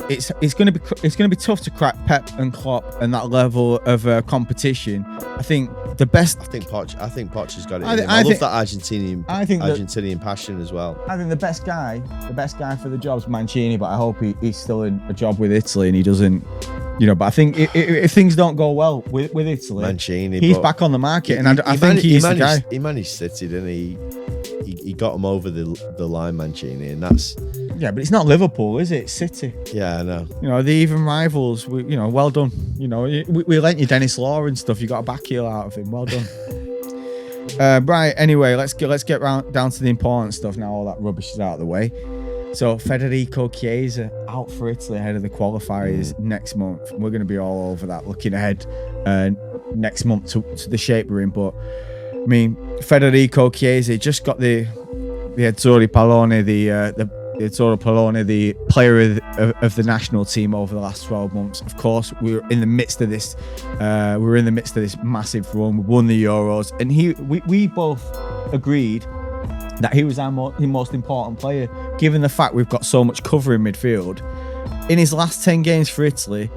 it's going to be tough to crack Pep and Klopp and that level of competition. I think the best. I think Poch has got it. I in thi- him. I I love think- that Argentinian. I think that- Argentinian passion as well. I think the best guy for the job's Mancini, but I hope he's still in a job with Italy and he doesn't, But I think if things don't go well with Italy, Mancini, he's but back on the market, and I think managed- he's the managed- guy. He managed City, didn't he? He got him over the line, Mancini, and that's Yeah, but it's not Liverpool, is it? It's City. yeah, I know. They're even rivals. Well done. We lent you Dennis Law and stuff. You got a back heel out of him. Well done. Right. Anyway, let's get down to the important stuff now. All that rubbish is out of the way. So Federico Chiesa out for Italy ahead of the qualifiers next month. We're going to be all over that. Looking ahead next month to the shape we're in. But I mean, Federico Chiesa just got the Azzurri Pallone, the Azzurri Pallone, the player of the national team over the last 12 months. Of course, we were in the midst of this. Massive run. We won the Euros, and we both agreed that he was the most important player, given the fact we've got so much cover in midfield. In his last 10 games for Italy,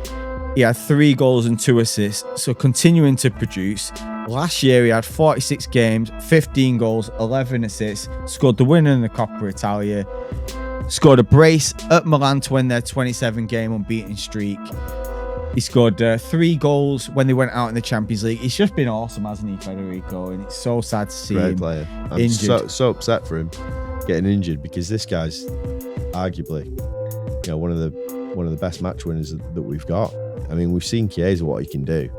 he had 3 goals and 2 assists, so continuing to produce. Last year, he had 46 games, 15 goals, 11 assists, scored the winner in the Coppa Italia, scored a brace at Milan to win their 27-game unbeaten streak. He scored 3 goals when they went out in the Champions League. He's just been awesome, hasn't he, Federico? And it's so sad to see Great him player. I'm injured. so upset for him getting injured, because this guy's arguably, one of the best match winners that we've got. I mean, we've seen Chiesa what he can do.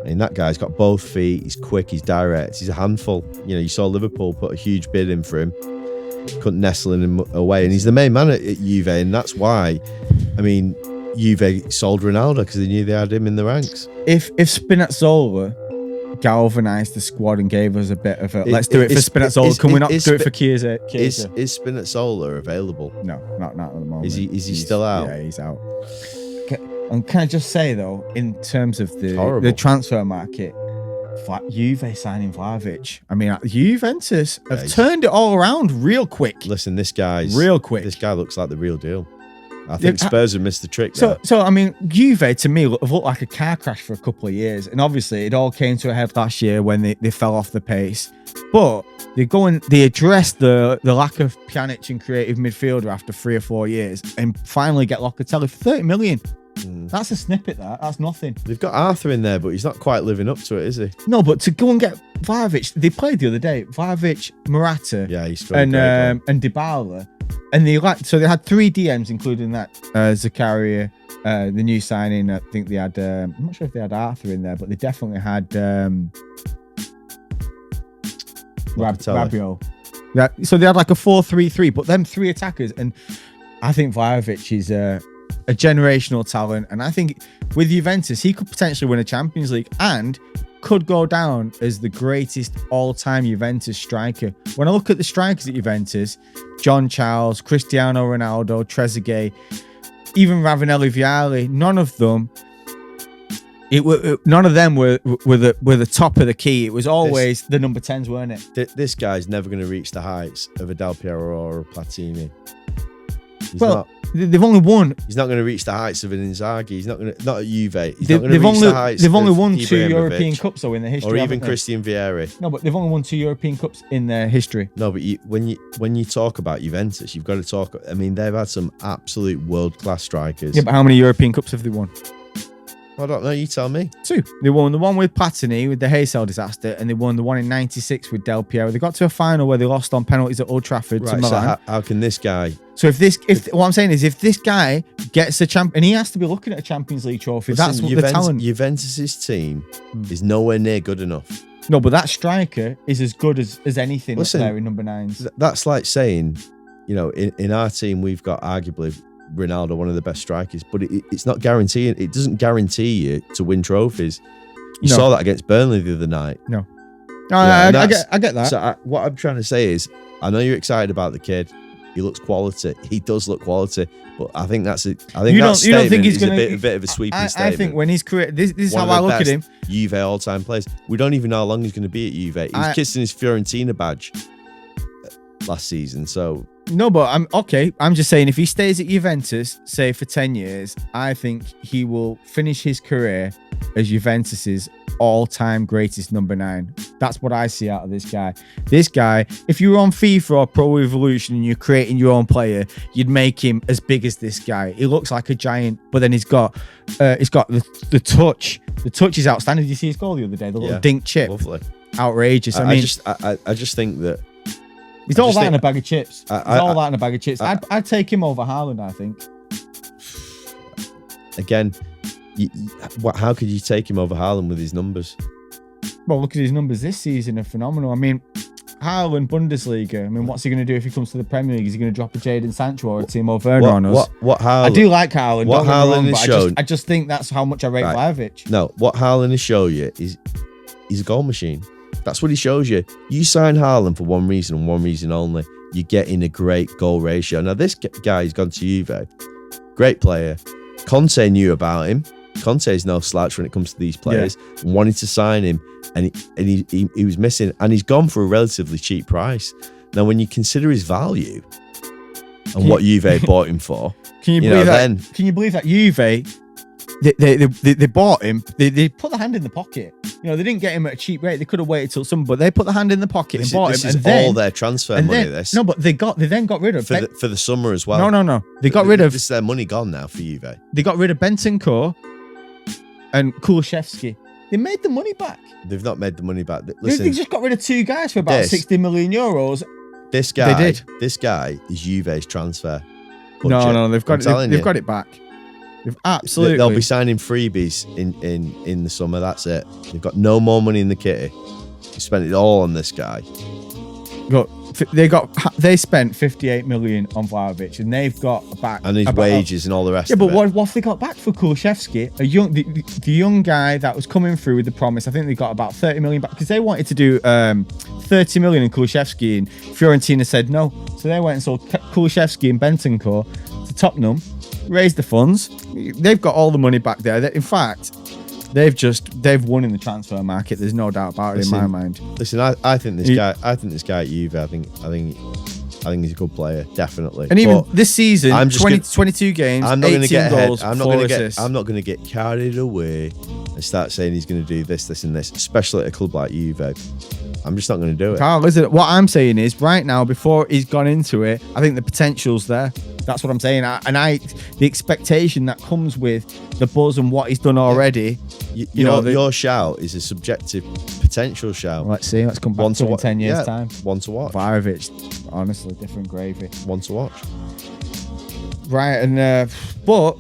I mean, that guy's got both feet. He's quick. He's direct. He's a handful. You saw Liverpool put a huge bid in for him. Couldn't nestle him away, and he's the main man at Juve, and that's why. I mean, Juve sold Ronaldo because they knew they had him in the ranks. If Spinazzola galvanised the squad and gave us a bit of a let's do it for Spinazzola, can we not do it for Chiesa? Is Spinazzola available? No, not at the moment. Is he still out? Yeah, he's out. And can I just say though, in terms of the transfer market, Juve signing Vlahovic. I mean, Juventus have turned it all around real quick. Listen, this guy looks like the real deal. I think Spurs have missed the trick there. So I mean, Juve to me have looked like a car crash for a couple of years, and obviously it all came to a head last year when they fell off the pace. But they addressed the lack of Pjanic and creative midfielder after 3 or 4 years, and finally get Locatelli for 30 million. That's a snippet. That's nothing. They've got Arthur in there, but he's not quite living up to it, is he? No, but to go and get Vlahovic, they played the other day. Vlahovic, Morata, and Dybala, and they had 3 DMs, including that Zakaria, the new signing. I think they had. I'm not sure if they had Arthur in there, but they definitely had Rabiot. Yeah, so they had like a 4-3-3, but them 3 attackers, and I think Vlahovic is a generational talent, and I think with Juventus he could potentially win a Champions League and could go down as the greatest all-time Juventus striker. When I look at the strikers at Juventus, John Charles, Cristiano Ronaldo, Trezeguet, even Ravanelli, Vialli, none of them were the top of the key. It was always the number 10s, weren't it? This guy's never going to reach the heights of a Del Piero or a Platini. They've only won. He's not going to reach the heights of an Inzaghi. He's not at Juve. They've only won 2 European Cups though in their history, or even Christian Vieri. No, but they've only won 2 European Cups in their history. No, but when you talk about Juventus, you've got to talk. I mean, they've had some absolute world class strikers. Yeah, but how many European Cups have they won? I don't know. You tell me. 2. They won the one with Platini with the Heysel disaster, and they won the one in '96 with Del Piero. They got to a final where they lost on penalties at Old Trafford to Milan. So how can this guy? So what I'm saying is, if this guy gets a champ, and he has to be looking at a Champions League trophy, that's what the talent. Juventus's team is nowhere near good enough. No, but that striker is as good as anything up there in number 9s. That's like saying, in our team we've got arguably Ronaldo, one of the best strikers, but it's not guaranteeing. It doesn't guarantee you to win trophies. You saw that against Burnley the other night. No, I get that. So what I'm trying to say is, I know you're excited about the kid. He looks quality. He does look quality, but I think that's it. I think that statement is a bit of a sweeping statement. I think when he's created, this is how I look at him. Juve all-time players. We don't even know how long he's going to be at Juve. He was kissing his Fiorentina badge last season, so. No, but I'm just saying, if he stays at Juventus, say for 10 years, I think he will finish his career as Juventus's all-time greatest number 9. That's what I see out of this guy. This guy, if you were on FIFA or Pro Evolution and you're creating your own player, you'd make him as big as this guy. He looks like a giant, but then he's got the touch. The touch is outstanding. Did you see his goal the other day? The little dink chip. Lovely. Outrageous. I just think that he's all that in a bag of chips. He's all that in a bag of chips. I'd take him over Haaland, I think. Again, how could you take him over Haaland with his numbers? Well, look at his numbers this season are phenomenal. I mean, Haaland, Bundesliga. I mean, what's he going to do if he comes to the Premier League? Is he going to drop a Jadon Sancho or a Timo Werner on us? What Haaland? I do like Haaland. What Haaland has shown? I just think that's how much I rate Vlahovic. No, what Haaland has shown you is he's a goal machine. That's what he shows you. You sign Haaland for one reason and one reason only. You're getting a great goal ratio. Now, this guy's gone to Juve. Great player. Conte knew about him. Conte's no slouch when it comes to these players. Yeah. Wanted to sign him, and he was missing. And he's gone for a relatively cheap price. Now, when you consider his value and what Juve bought him for, can you believe that? Can you believe that Juve? They bought him. They put the hand in the pocket. You know, they didn't get him at a cheap rate. They could have waited till summer, but they put the hand in the pocket and bought him. This is all their transfer money. No, but they then got rid of for the summer as well. No. They got rid of. This is their money gone now for Juve. They got rid of Bentancur and Kulusevski. They made the money back. They've not made the money back. Listen, they just got rid of 2 guys for about 60 million euros. This guy, they did. This guy is Juve's transfer budget. No, they've got it. They've got it back. Absolutely. They'll be signing freebies in the summer. That's it. They've got no more money in the kitty. They spent it all on this guy. Look, they spent 58 million on Vlahovic, and they've got back and his wages and all the rest. Yeah, of but it. what have they got back for Kulusevski? The young guy that was coming through with the promise. I think they got about 30 million back because they wanted to do 30 million in Kulusevski, and Fiorentina said no, so they went and sold Kulusevski and Bentancur to Tottenham. Raised the funds. They've got all the money back there. In fact, they've won in the transfer market. There's no doubt about it in my mind. Listen, I think this guy at Juve. I think he's a good player, definitely. And even this season, 22 games, I'm not 18 get goals, I'm not 4 going to assists. I'm not going to get carried away and start saying he's going to do this, and this, especially at a club like Juve. I'm just not going to do it. Carl, listen, what I'm saying is, right now, before he's gone into it, I think the potential's there. That's what I'm saying. The expectation that comes with the buzz and what he's done already. You know, your shout is a subjective potential shout. Let's see. Let's come back to in 10 years' time. One to watch. Vlahovic, honestly, different gravy. One to watch. Right, and but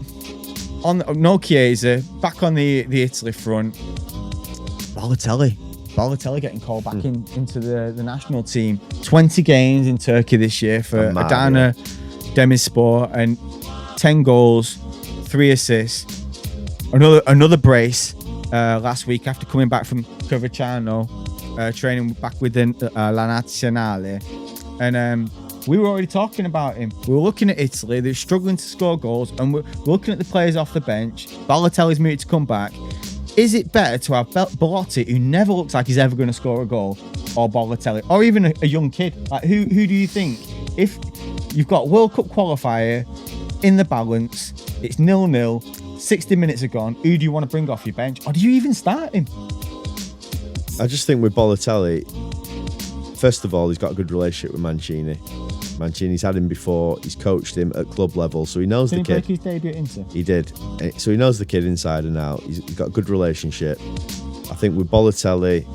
on no Chiesa, back on the Italy front, Balotelli getting called back into the national team. 20 games in Turkey this year for Adana Demirspor, and 10 goals, 3 assists. Another brace last week after coming back from Coverciano, training back with the La Nazionale. And we were already talking about him. We were looking at Italy. They're struggling to score goals, and we're looking at the players off the bench. Balotelli's moved to come back. Is it better to have Belotti, who never looks like he's ever going to score a goal, or Balotelli, or even a young kid? Like who do you think? If you've got World Cup qualifier in the balance, it's 0-0, 60 minutes are gone. Who do you want to bring off your bench, or do you even start him? I just think with Balotelli, first of all, he's got a good relationship with Mancini. Mancini's had him before. He's coached him at club level, so he knows the kid. Did he break his debut at Inter? He did. So he knows the kid inside and out. He's got a good relationship. I think with Balotelli,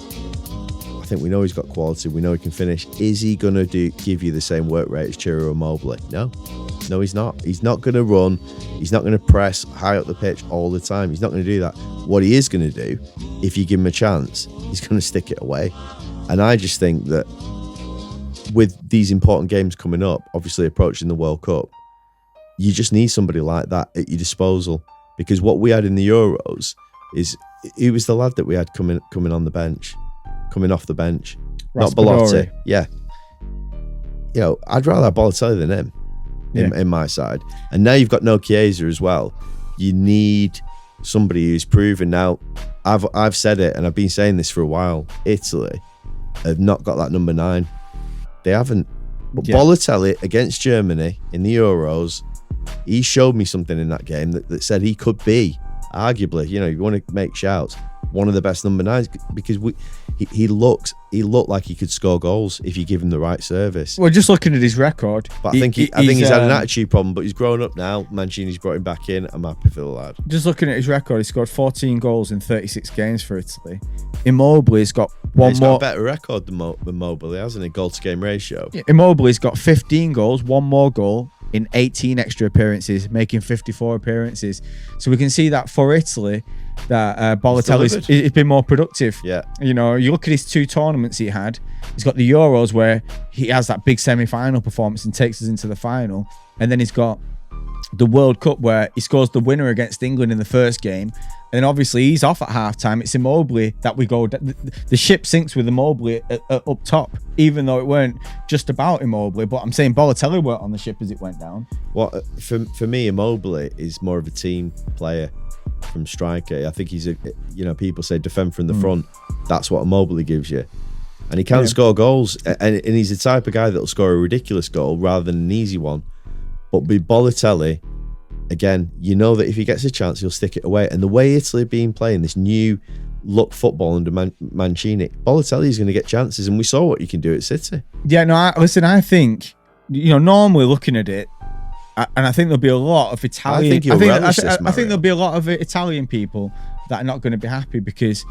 I think we know he's got quality. We know he can finish. Is he going to give you the same work rate as Ciro Immobile? No, he's not. He's not going to run. He's not going to press high up the pitch all the time. He's not going to do that. What he is going to do, if you give him a chance, he's going to stick it away. And I just think that with these important games coming up, obviously approaching the World Cup, you just need somebody like that at your disposal. Because what we had in the Euros is, he was the lad that we had coming on the bench, coming off the bench, not Belotti. Yeah, you know, I'd rather have Balotelli than him in my side. And now you've got no Chiesa as well. You need somebody who's proven. Now, I've said it, and I've been saying this for a while. Italy have not got that number 9. They haven't. But Balotelli against Germany in the Euros, he showed me something in that game that said he could be, arguably, you know, you want to make shouts, one of the best number 9s because he looked like he could score goals if you give him the right service. Well, just looking at his record, but I think he's had an attitude problem, but he's grown up now. Mancini's brought him back in. I'm happy for the lad. Just looking at his record, he scored 14 goals in 36 games for Italy. Immobile's got He's got a better record than Immobile, hasn't he? Goal to game ratio. Yeah, Immobile's got 15 goals, one more goal in 18 extra appearances, making 54 appearances. So we can see that for Italy, that Balotelli's been more productive. Yeah. You know, you look at his 2 tournaments he had. He's got the Euros where he has that big semi-final performance and takes us into the final. And then he's got the World Cup where he scores the winner against England in the first game. And then obviously he's off at halftime. It's Immobile that we go. The ship sinks with Immobile up top, even though it weren't just about Immobile. But I'm saying Balotelli weren't on the ship as it went down. Well, for me, Immobile is more of a team player from striker. I think he's people say defend from the front. That's what Immobile gives you. And he can score goals. And he's the type of guy that'll score a ridiculous goal rather than an easy one. But with Balotelli, again, you know that if he gets a chance, he'll stick it away. And the way Italy have been playing this new look football under Mancini, Balotelli is going to get chances, and we saw what you can do at City. Yeah, no, I think, normally looking at it, and I think there'll be a lot of Italian. I think there'll be a lot of Italian people that are not going to be happy because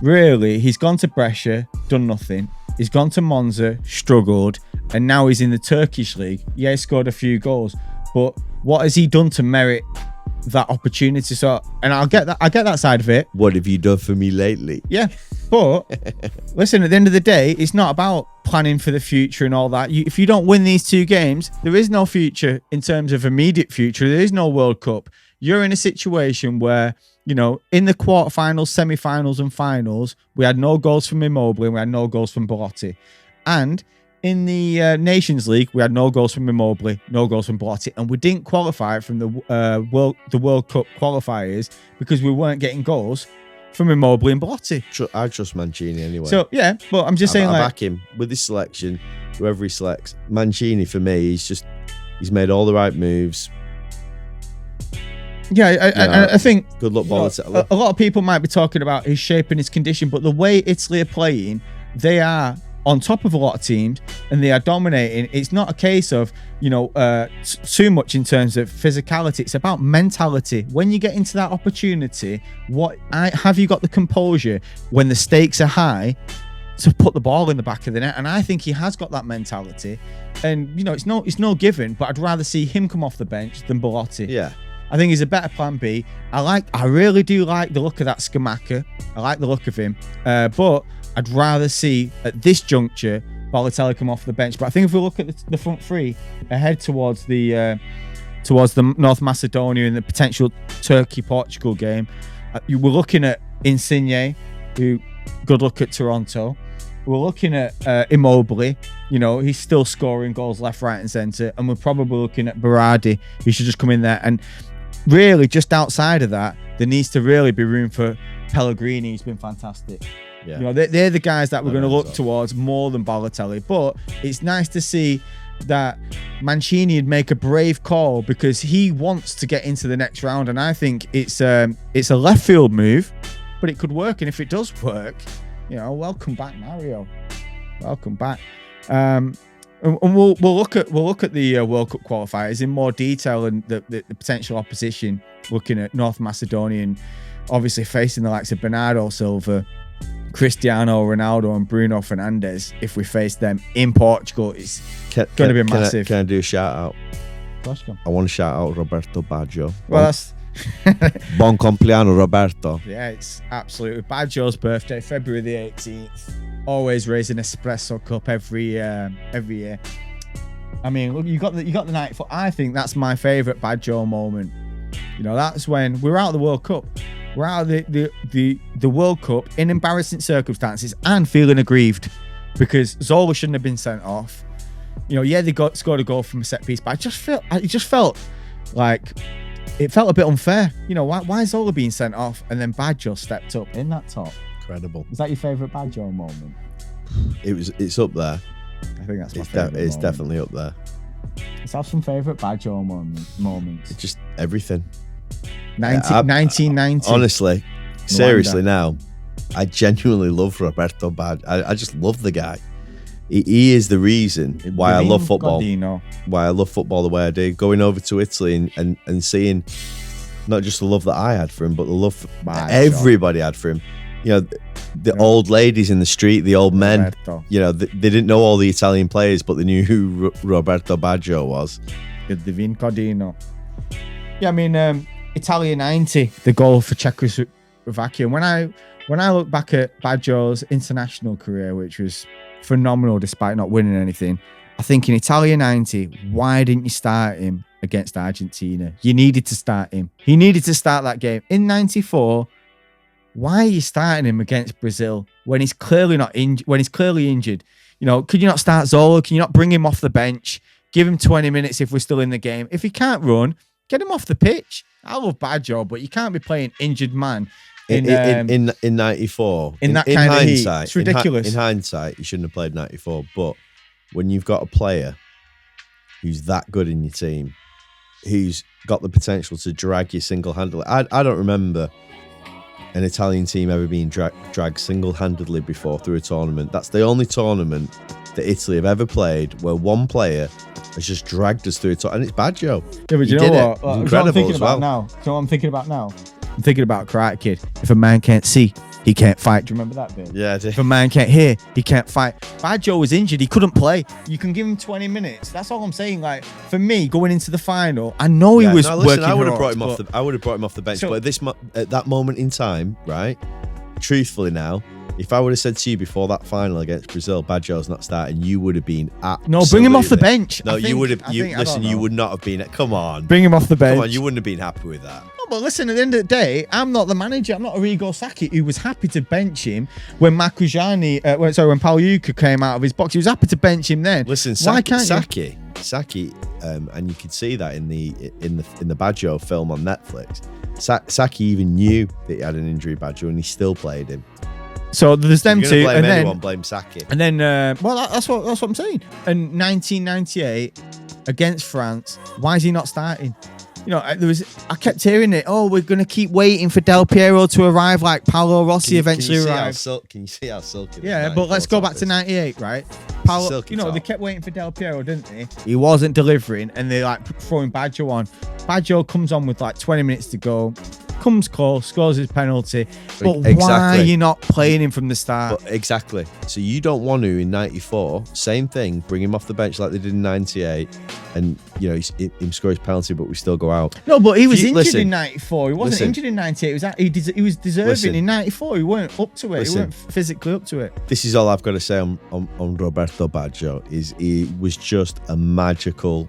really he's gone to Brescia, done nothing. He's gone to Monza, struggled, and now he's in the Turkish league. Yeah, he scored a few goals, but what has he done to merit that opportunity? So, and I get that side of it. What have you done for me lately? Yeah, but listen, at the end of the day, it's not about planning for the future and all that. If you don't win these 2 games, there is no future in terms of immediate future. There is no World Cup. You're in a situation where, in the quarterfinals, semi-finals and finals, we had no goals from Immobile and we had no goals from Belotti. And in the Nations League, we had no goals from Immobile, no goals from Belotti, and we didn't qualify from the World Cup qualifiers because we weren't getting goals from Immobile and Belotti. I trust Mancini anyway. So, yeah, but I'm just saying, I back him with his selection, whoever he selects. Mancini, for me, he's made all the right moves. Yeah, I think good luck, Balotelli. A lot of people might be talking about his shape and his condition, but the way Italy are playing, they are on top of a lot of teams and they are dominating. It's not a case of, too much in terms of physicality. It's about mentality. When you get into that opportunity, have you got the composure when the stakes are high to put the ball in the back of the net? And I think he has got that mentality. And, it's no given, but I'd rather see him come off the bench than Belotti. Yeah. I think he's a better plan B. I really do like the look of that Scamacca. I like the look of him. But I'd rather see, at this juncture, Balotelli come off the bench. But I think if we look at the front 3, ahead towards the North Macedonia and the potential Turkey-Portugal game, we're looking at Insigne, who, good luck at Toronto. We're looking at Immobile. He's still scoring goals left, right and centre. And we're probably looking at Berardi, who should just come in there. And really, just outside of that, there needs to really be room for Pellegrini, who's been fantastic. Yeah. They're the guys that we're going to look towards more than Balotelli. But it's nice to see that Mancini would make a brave call because he wants to get into the next round. And I think it's a left field move, but it could work. And if it does work, welcome back, Mario. Welcome back. And we'll look at the World Cup qualifiers in more detail and the potential opposition. Looking at North Macedonia and obviously facing the likes of Bernardo Silva, Cristiano Ronaldo and Bruno Fernandes. If we face them in Portugal, it's going to be massive. Can I do a shout out? I want to shout out Roberto Baggio. Well, that's Buon compleanno, Roberto. Yeah, it's absolutely Baggio's birthday, February the 18th. Always raising espresso cup every year. I mean, look, you got the night for. I think that's my favourite Baggio moment. That's when we're out of the World Cup. We're out of the World Cup in embarrassing circumstances and feeling aggrieved because Zola shouldn't have been sent off. They scored a goal from a set piece, but it just felt like it felt a bit unfair. Why is Zola being sent off and then Baggio stepped up in that top? Incredible. Is that your favourite Baggio moment? It's up there. I think that's my favourite. It's definitely up there. Let's have some favourite Baggio moments. It's just everything. 1990. Honestly, seriously now, I genuinely love Roberto Baggio. I just love the guy. He is the reason why I love football. Why I love football the way I do. Going over to Italy and seeing not just the love that I had for him, but the love that everybody had for him. You know, the old ladies in the street, the old men. Roberto. You know, they didn't know all the Italian players, but they knew who Roberto Baggio was. The Divin Cardino. Yeah, I mean, Italia 90, the goal for Czechoslovakia. When I look back at Baggio's international career, which was phenomenal despite not winning anything, I think in Italia 90, why didn't you start him against Argentina? You needed to start him. He needed to start that game. In 94, why are you starting him against Brazil when he's clearly not injured? When he's clearly injured, you know, could you not start Zola? Can you not bring him off the bench? Give him 20 minutes if we're still in the game. If he can't run, get him off the pitch. I love Baggio, but you can't be playing injured man in 94. In that kind of heat. It's ridiculous. In hindsight, you shouldn't have played 94. But when you've got a player who's that good in your team, who's got the potential to drag you single-handedly, I don't remember an Italian team ever being dragged single-handedly before through a tournament. That's the only tournament that Italy have ever played where one player has just dragged us through it, and it's Baggio. Yeah, but you know what? Incredible I'm thinking about now. So what I'm thinking about now? I'm thinking about Karate Kid. If a man can't see, he can't fight. Do you remember that bit? Yeah, I do. If a man can't hear, he can't fight. Baggio was injured. He couldn't play. You can give him 20 minutes. That's all I'm saying. Like, for me, going into the final, I know he was working I would have brought him off the bench. So, but at that moment in time, right? Truthfully now, if I would have said to you before that final against Brazil, Baggio's not starting, you would have been absolutely... No, bring him off the bench. No, you would have... You would not have been... Come on. Bring him off the bench. Come on, you wouldn't have been happy with that. No, but listen, at the end of the day, I'm not the manager. I'm not Arrigo Sacchi, who was happy to bench him when when Pagliuca came out of his box. He was happy to bench him then. Listen, Sacchi, and you could see that in the Baggio film on Netflix. Sacchi even knew that he had an injury, Baggio, and he still played him. So there's them two, blame and anyone, blame Sacchi. And then, that's what I'm saying. And 1998 against France, why is he not starting? You know, I kept hearing it. Oh, we're gonna keep waiting for Del Piero to arrive, like Paolo Rossi eventually arrived. Can you see how silky? Yeah, but let's go back to 98, right? Paolo, they kept waiting for Del Piero, didn't they? He wasn't delivering, and they like throwing Baggio on. Baggio comes on with like 20 minutes to go. Comes close, scores his penalty. But why are you not playing him from the start? But exactly. So you don't want to in 94, same thing, bring him off the bench like they did in 98, and you know him score his penalty, but we still go out. No, but he was injured in 94. He wasn't injured in 98. He was deserving in 94. He weren't up to it. He weren't physically up to it. This is all I've got to say on Roberto Baggio. Is he was just a magical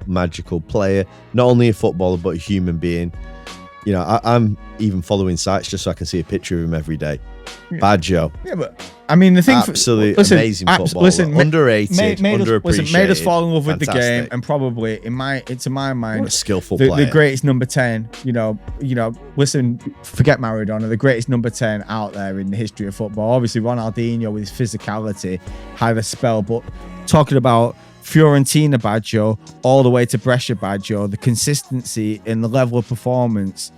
player, not only a footballer but a human being. You know, I'm even following sites just so I can see a picture of him every day. Yeah. Baggio. Yeah, but I mean, the thing... Absolutely amazing footballer. Listen, underrated, underappreciated. Made us fall in love with the game, and probably, to my mind... What a skillful player. The greatest number 10, you know, listen, forget Maradona, the greatest number 10 out there in the history of football. Obviously, Ronaldinho with his physicality had a spell, but talking about Fiorentina Baggio all the way to Brescia Baggio, the consistency and the level of performance,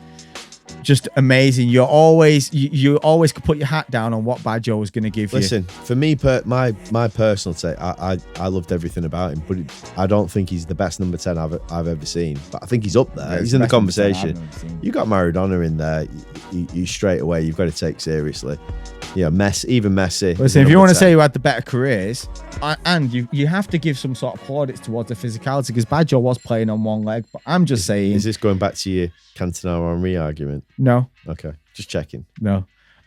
just amazing. You always could put your hat down on what Baggio was going to give you. Listen, for me, my personal take, I loved everything about him, but I don't think he's the best number 10 I've ever seen. But I think he's up there. He's in the conversation. You got Maradona in there. You straight away, you've got to take seriously. Yeah, Messi. Listen, if you want to say who had the better careers, and you have to give some sort of plaudits towards the physicality, because Baggio was playing on one leg. But I'm just saying. Is this going back to your Cantona-Henry argument? No. Okay, just checking. No.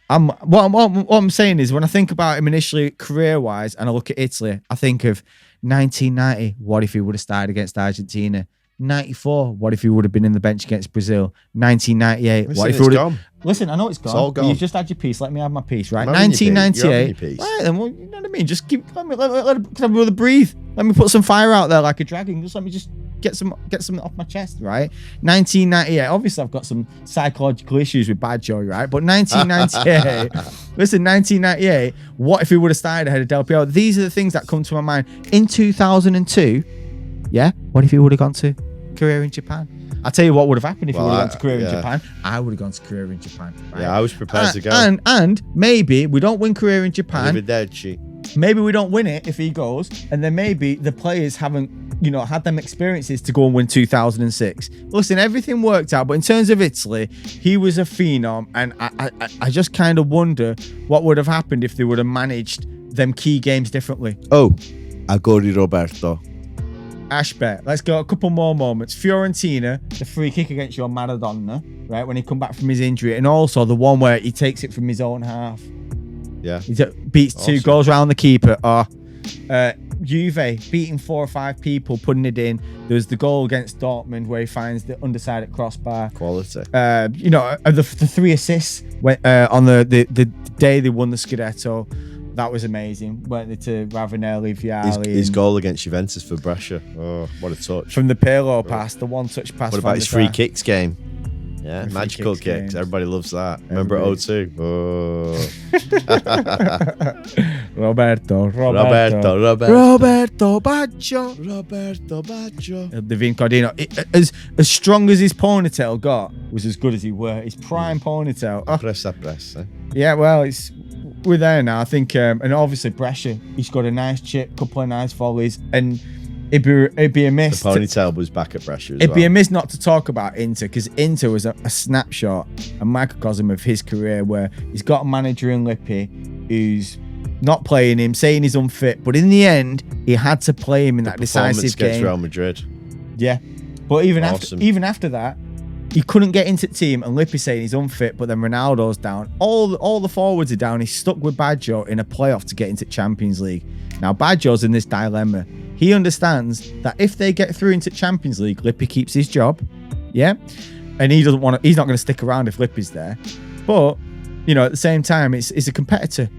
What I'm saying is, when I think about him initially career-wise, and I look at Italy, I think of 1990. What if he would have started against Argentina? 94. What if he would have been in the bench against Brazil? 1998. What if he would have... Listen, I know it's gone. It's all gone. You've just had your piece. Let me have my piece, right? 1998. Right, then, well, you know what I mean? Just keep. Let me breathe. Let me put some fire out there like a dragon. Just let me just get some off my chest, right? 1998. Obviously, I've got some psychological issues with Baggio, right? But 1998. Listen, 1998. What if he would have started ahead of Del Piero? These are the things that come to my mind. In 2002, yeah. What if he would have gone to career in Japan? I'll tell you what would have happened if he would have gone to career in yeah. Japan. I would have gone to career in Japan. Right? Yeah, I was prepared to go. And maybe we don't win career in Japan. Arrivederci. Maybe we don't win it if he goes, and then maybe the players haven't, had them experiences to go and win 2006. Listen, everything worked out, but in terms of Italy, he was a phenom, and I just kind of wonder what would have happened if they would have managed them key games differently. Oh, Auguri Roberto. Ashbet, let's go a couple more moments. Fiorentina, the free kick against your Maradona, right, when he come back from his injury, and also the one where he takes it from his own half. Yeah. He beats two goals round the keeper. Juve beating 4 or 5 people, putting it in. There was the goal against Dortmund where he finds the underside crossbar. Quality. The 3 assists on the day they won the Scudetto. That was amazing. Went to Ravanelli, Vialli. His goal against Juventus for Brescia. Oh, what a touch. From the Pirlo pass, the one-touch pass. What about his free kicks game? Yeah, The magical free kicks kicks. games. Everybody loves that. Remember at 02? Oh. Roberto Baggio. The Vincordino. As strong as his ponytail got, was as good as he were. His prime ponytail. Oh, Pressa. yeah, well, we're there now. I think, and obviously Brescia, he's got a nice chip, couple of nice volleys, and it'd be a miss. The ponytail was back at Brescia as It'd well. be a miss not to talk about Inter, because Inter was a snapshot, a microcosm of his career, where he's got a manager in Lippi who's not playing him, saying he's unfit, but in the end, he had to play him in that decisive against game. Real Madrid. Yeah, but even Awesome. after that, he couldn't get into the team, and Lippi saying he's unfit, but then Ronaldo's down. All the forwards are down. He's stuck with Baggio in a playoff to get into Champions League. Now Baggio's in this dilemma. He understands that if they get through into Champions League, Lippi keeps his job. Yeah, and he doesn't want to. He's not going to stick around if Lippi's there. But at the same time, it's a competitor.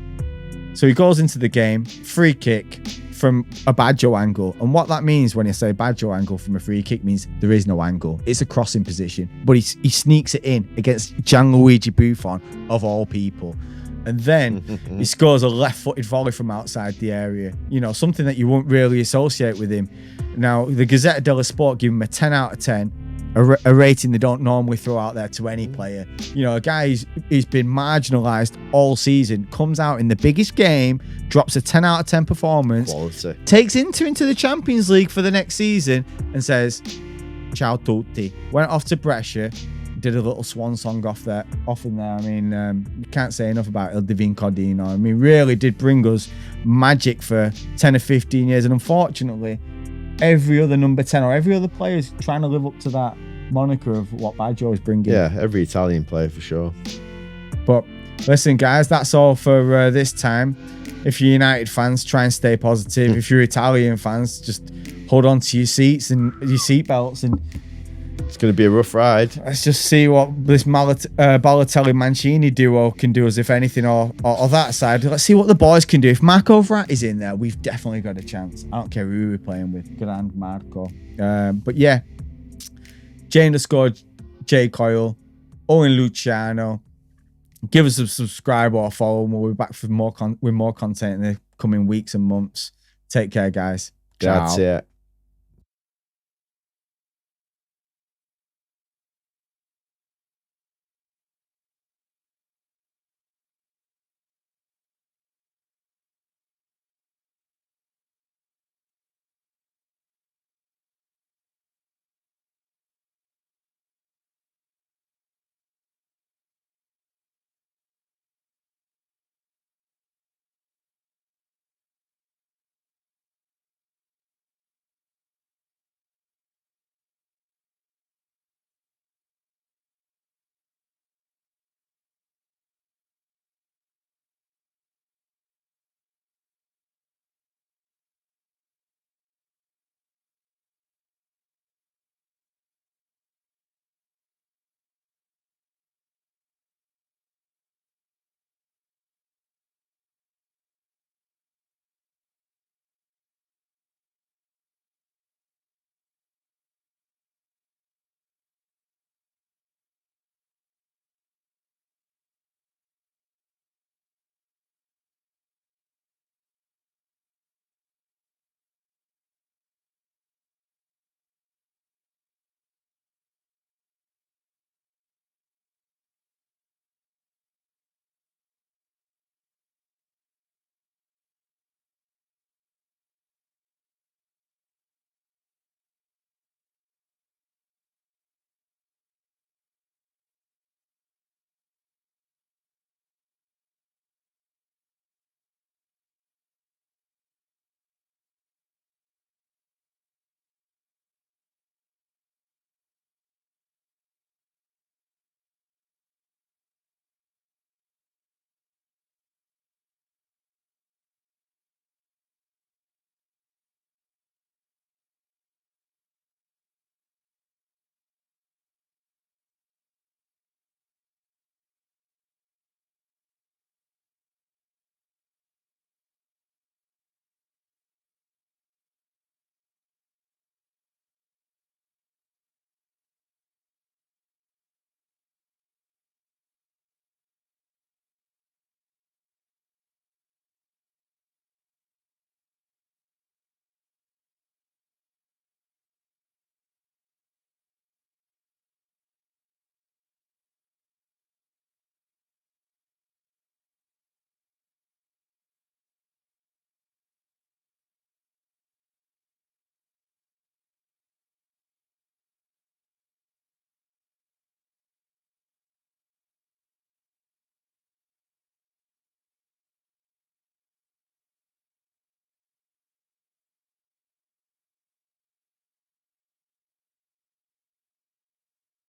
So he goes into the game, free kick from a Baggio angle. And what that means when I say Baggio angle from a free kick means there is no angle. It's a crossing position. But he sneaks it in against Gianluigi Buffon, of all people. And then he scores a left-footed volley from outside the area. Something that you won't really associate with him. Now, the Gazzetta dello Sport give him a 10 out of 10. A rating they don't normally throw out there to any player. A guy who's been marginalised all season, comes out in the biggest game, drops a 10 out of 10 performance, Quality. takes Inter into the Champions League for the next season and says, ciao tutti. Went off to Brescia, did a little swan song off in there. I mean, you can't say enough about Il Divin Cordino. I mean, really did bring us magic for 10 or 15 years. And unfortunately, every other number 10 or every other player is trying to live up to that moniker of what Baggio is bringing. Yeah, every Italian player for sure. But listen, guys, that's all for this time. If you're United fans, try and stay positive. If you're Italian fans, just hold on to your seats and your seatbelts, and It's going to be a rough ride. let's just see what this Balotelli Mancini duo can do us, if anything, or that side. Let's see what the boys can do. If Marco Verratti's in there, we've definitely got a chance. I don't care who we're playing with. Grand Marco. But yeah, J_J Coyle, Owen Luciano. Give us a subscribe or follow, and we'll be back with more content in the coming weeks and months. Take care, guys. Ciao. Grazie.